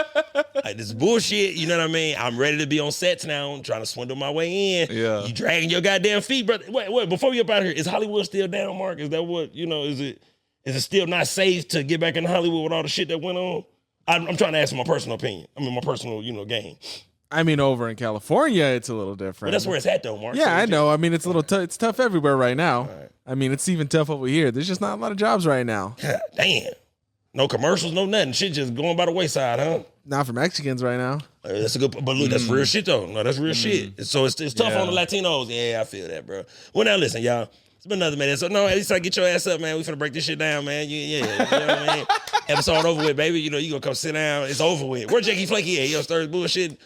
Like, this is bullshit. You know what I mean? I'm ready to be on sets now. I'm trying to swindle my way in. Yeah. You dragging your goddamn feet, brother. Wait. Before we get up out of here, is Hollywood still down, Mark? Is that what, is it still not safe to get back in Hollywood with all the shit that went on? I'm trying to ask my personal opinion. I mean, my personal, game. I mean, over in California, it's a little different. But that's where it's at, though, Mark. Yeah, So I know. I mean, it's a little it's tough everywhere right now. Right. I mean, it's even tough over here. There's just not a lot of jobs right now. God damn. No commercials, no nothing. Shit just going by the wayside, huh? Not for Mexicans right now. That's a good, but look, that's real shit though. No, that's real shit. So it's tough Yeah. on the Latinos. Yeah, I feel that, bro. Well, now listen, y'all. It's been another minute. So no, at least I get your ass up, man. We finna break this shit down, man. You know what I mean? Episode over with, baby. You gonna come sit down. It's over with. Where Jakey Flaky at? Yo, Stur's bullshit.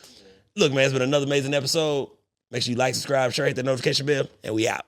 Look, man, it's been another amazing episode. Make sure you like, subscribe, share, hit that notification bell, and we out.